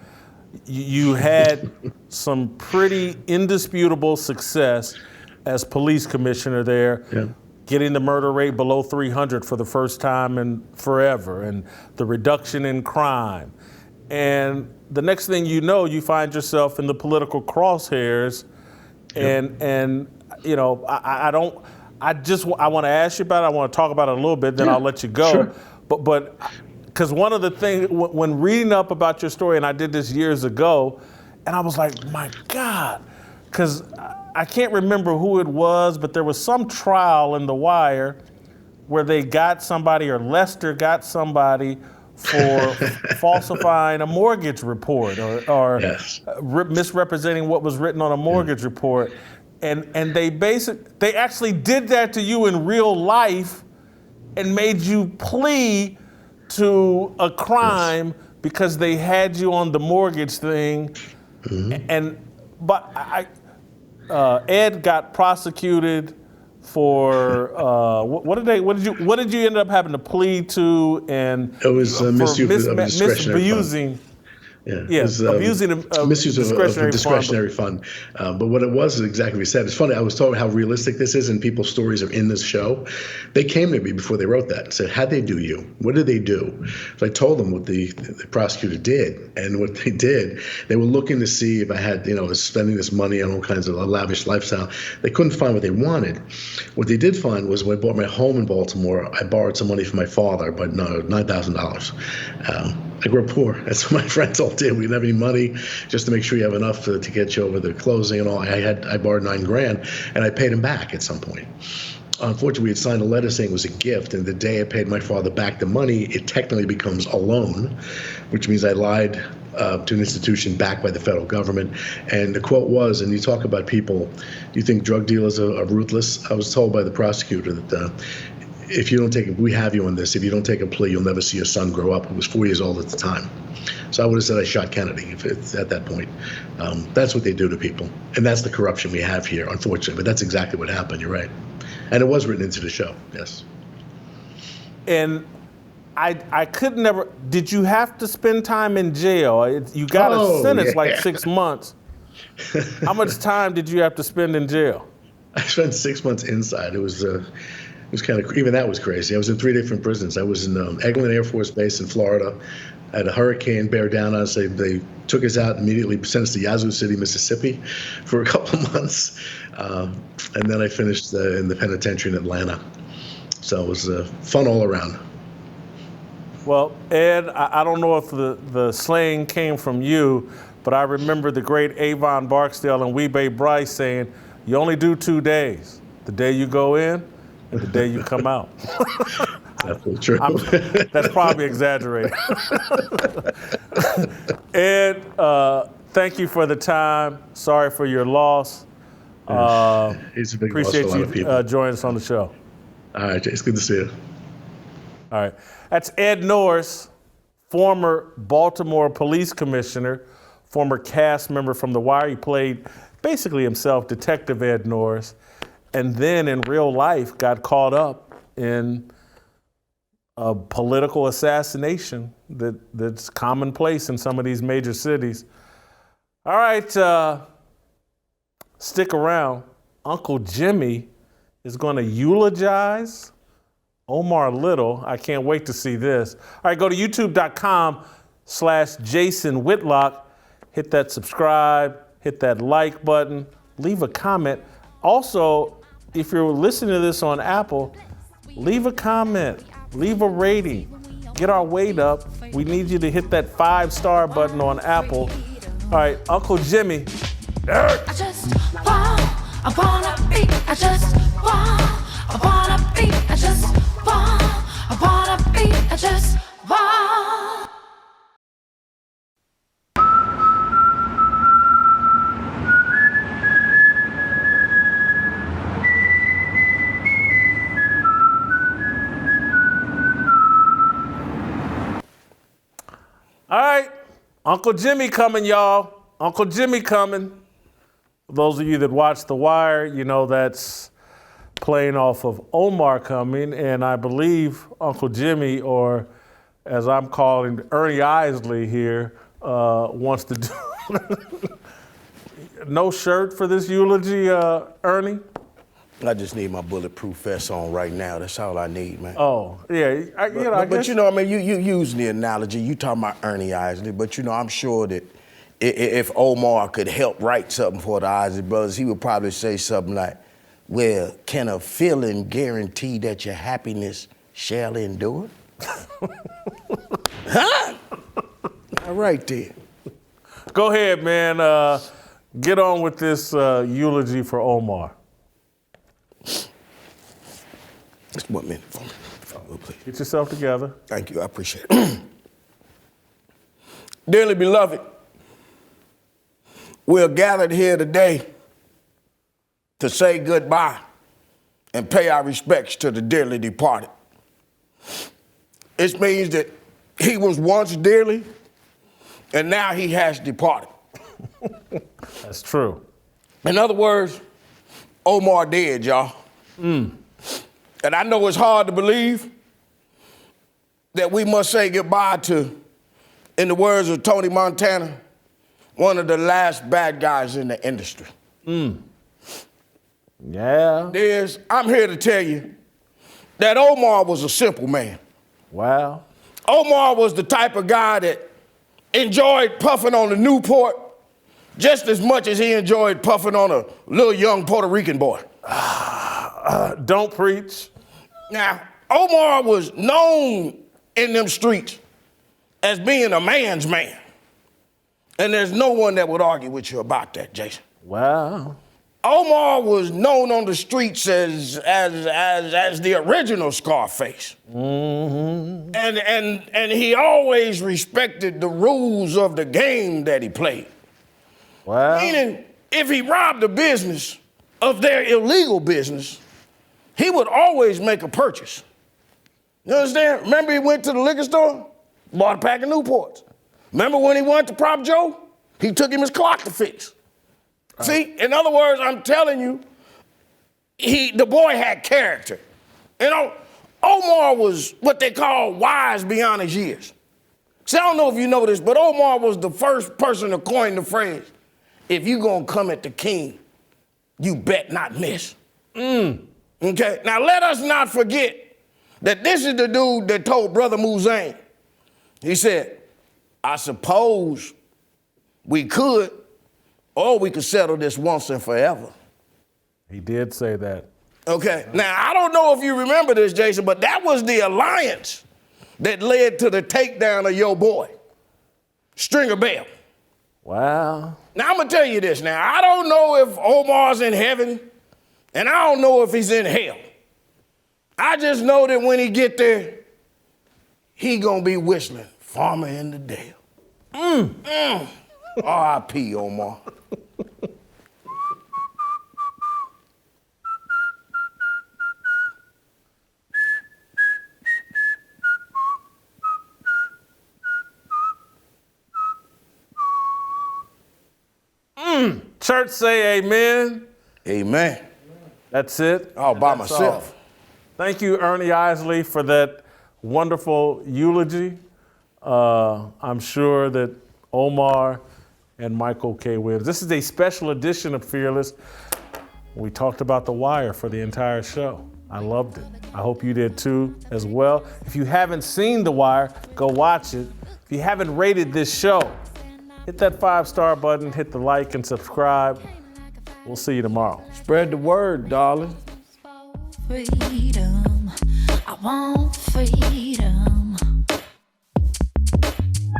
You had some pretty indisputable success as police commissioner there, getting the murder rate below 300 for the first time in forever, and the reduction in crime. And the next thing you know, you find yourself in the political crosshairs, and you know, I want to ask you about it. I want to talk about it a little bit, then I'll let you go. Sure. But because one of the things, when reading up about your story, and I did this years ago, and I was like, my God, because I can't remember who it was, but there was some trial in The Wire where they got somebody, or Lester got somebody, for falsifying a mortgage report or misrepresenting what was written on a mortgage report. And they actually did that to you in real life and made you plea to a crime because they had you on the mortgage thing. But Ed got prosecuted for what did you end up having to plead to? And it was misuse of discretionary misusing. Fund. Yeah, abusing misuse of discretionary discretionary fund. But what it was exactly what you said. It's funny. I was told how realistic this is, and people's stories are in this show. They came to me before they wrote that and said, "How'd they do you? What did they do?" So I told them what the prosecutor did, and what they did. They were looking to see if I had, was spending this money on all kinds of a lavish lifestyle. They couldn't find what they wanted. What they did find was when I bought my home in Baltimore, I borrowed some money from my father, but $9,000. I grew up poor. That's what my friends all did. We didn't have any money, just to make sure you have enough to get you over the closing and all. I borrowed $9,000, and I paid him back at some point. Unfortunately, we had signed a letter saying it was a gift, and the day I paid my father back the money, it technically becomes a loan, which means I lied to an institution backed by the federal government. And the quote was, and you talk about people, you think drug dealers are ruthless? I was told by the prosecutor that if you don't we have you on this, if you don't take a plea, you'll never see your son grow up. He was 4 years old at the time. So I would have said I shot Kennedy if it's at that point. That's what they do to people. And that's the corruption we have here, unfortunately. But that's exactly what happened. You're right. And it was written into the show, yes. And I could never, did you have to spend time in jail? You got a sentence like 6 months. How much time did you have to spend in jail? I spent 6 months inside. It was kind of, even that was crazy. I was in 3 different prisons. I was in Eglin Air Force Base in Florida. I had a hurricane bear down on us. They took us out, immediately sent us to Yazoo City, Mississippi for a couple of months. And then I finished in the penitentiary in Atlanta. So it was fun all around. Well, Ed, I don't know if the slang came from you, but I remember the great Avon Barksdale and Weebay Bryce saying, you only do 2 days. The day you go in, and the day you come out. That's true. That's probably exaggerated. Ed, thank you for the time. Sorry for your loss. It's a big appreciate loss for a lot of people. You joining us on the show. All right, Jay, it's good to see you. All right. That's Ed Norris, former Baltimore police commissioner, former cast member from The Wire. He played basically himself, Detective Ed Norris, and then in real life got caught up in a political assassination that's commonplace in some of these major cities. All right, stick around. Uncle Jimmy is going to eulogize Omar Little. I can't wait to see this. All right, go to youtube.com/Jason Whitlock. Hit that subscribe, hit that like button, leave a comment. Also, if you're listening to this on Apple, leave a comment, leave a rating, get our weight up. We need you to hit that 5-star button on Apple. All right, Uncle Jimmy. I just want, I wanna be, I just want, I wanna be, I just want, I wanna be, I just want. All right, Uncle Jimmy coming, y'all. Uncle Jimmy coming. For those of you that watch The Wire, you know that's playing off of Omar coming, and I believe Uncle Jimmy, or as I'm calling Ernie Isley here, wants to do no shirt for this eulogy, Ernie? I just need my bulletproof vest on right now. That's all I need, man. Oh, yeah. I But guess. you know, I mean, you using the analogy. You talking about Ernie Isley, but you know, I'm sure that if Omar could help write something for the Isley brothers, he would probably say something like, well, can a feeling guarantee that your happiness shall endure? Huh? All right, then. Go ahead, man. Get on with this eulogy for Omar. Just 1 minute for me. Please. Get yourself together. Thank you, I appreciate it. Dearly beloved, we're gathered here today to say goodbye and pay our respects to the dearly departed. It means that he was once dearly, and now he has departed. That's true. In other words, Omar dead, y'all. And I know it's hard to believe that we must say goodbye to, in the words of Tony Montana, one of the last bad guys in the industry. Yeah. I'm here to tell you that Omar was a simple man. Wow. Omar was the type of guy that enjoyed puffing on the Newport just as much as he enjoyed puffing on a little young Puerto Rican boy. Don't preach. Now, Omar was known in them streets as being a man's man. And there's no one that would argue with you about that, Jason. Wow. Omar was known on the streets as the original Scarface. And he always respected the rules of the game that he played. Wow. Meaning, if he robbed a business of their illegal business, he would always make a purchase. You understand? Remember he went to the liquor store, bought a pack of Newports. Remember when he went to Prop Joe? He took him his clock to fix. See, in other words, I'm telling you, the boy had character. You know, Omar was what they call wise beyond his years. See, I don't know if you know this, but Omar was the first person to coin the phrase, if you gonna come at the king, you bet not miss. Okay, now let us not forget that this is the dude that told Brother Muzane, he said, I suppose we could, or we could settle this once and forever. He did say that. Okay, now I don't know if you remember this, Jason, but that was the alliance that led to the takedown of your boy, Stringer Bell. Wow. Now I'm gonna tell you this now, I don't know if Omar's in heaven, and I don't know if he's in hell. I just know that when he get there, he gonna be whistling, Farmer in the Dale. R.I.P. Omar. Church say amen. Amen. That's it. All by That's myself. all. Thank you, Ernie Isley, for that wonderful eulogy. I'm sure that Omar and Michael K. Williams. This is a special edition of Fearless. We talked about The Wire for the entire show. I loved it. I hope you did too as well. If you haven't seen The Wire, go watch it. If you haven't rated this show, hit that 5-star button, hit the like and subscribe. We'll see you tomorrow. Spread the word, darling. Freedom, I want freedom.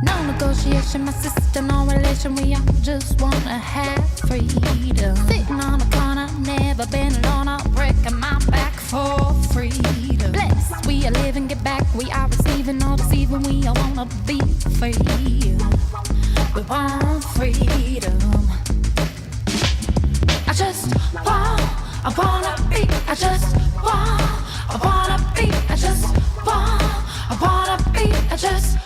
No negotiation, my sister, no relation. We all just wanna have freedom. Sitting on a corner, never been alone. I'm breaking my back for freedom. Blessed, we are living, get back. We are receiving, no deceiving. We all wanna be free. We want freedom. I just want, I wanna be. I just want, I wanna be. I just want, I wanna be. I just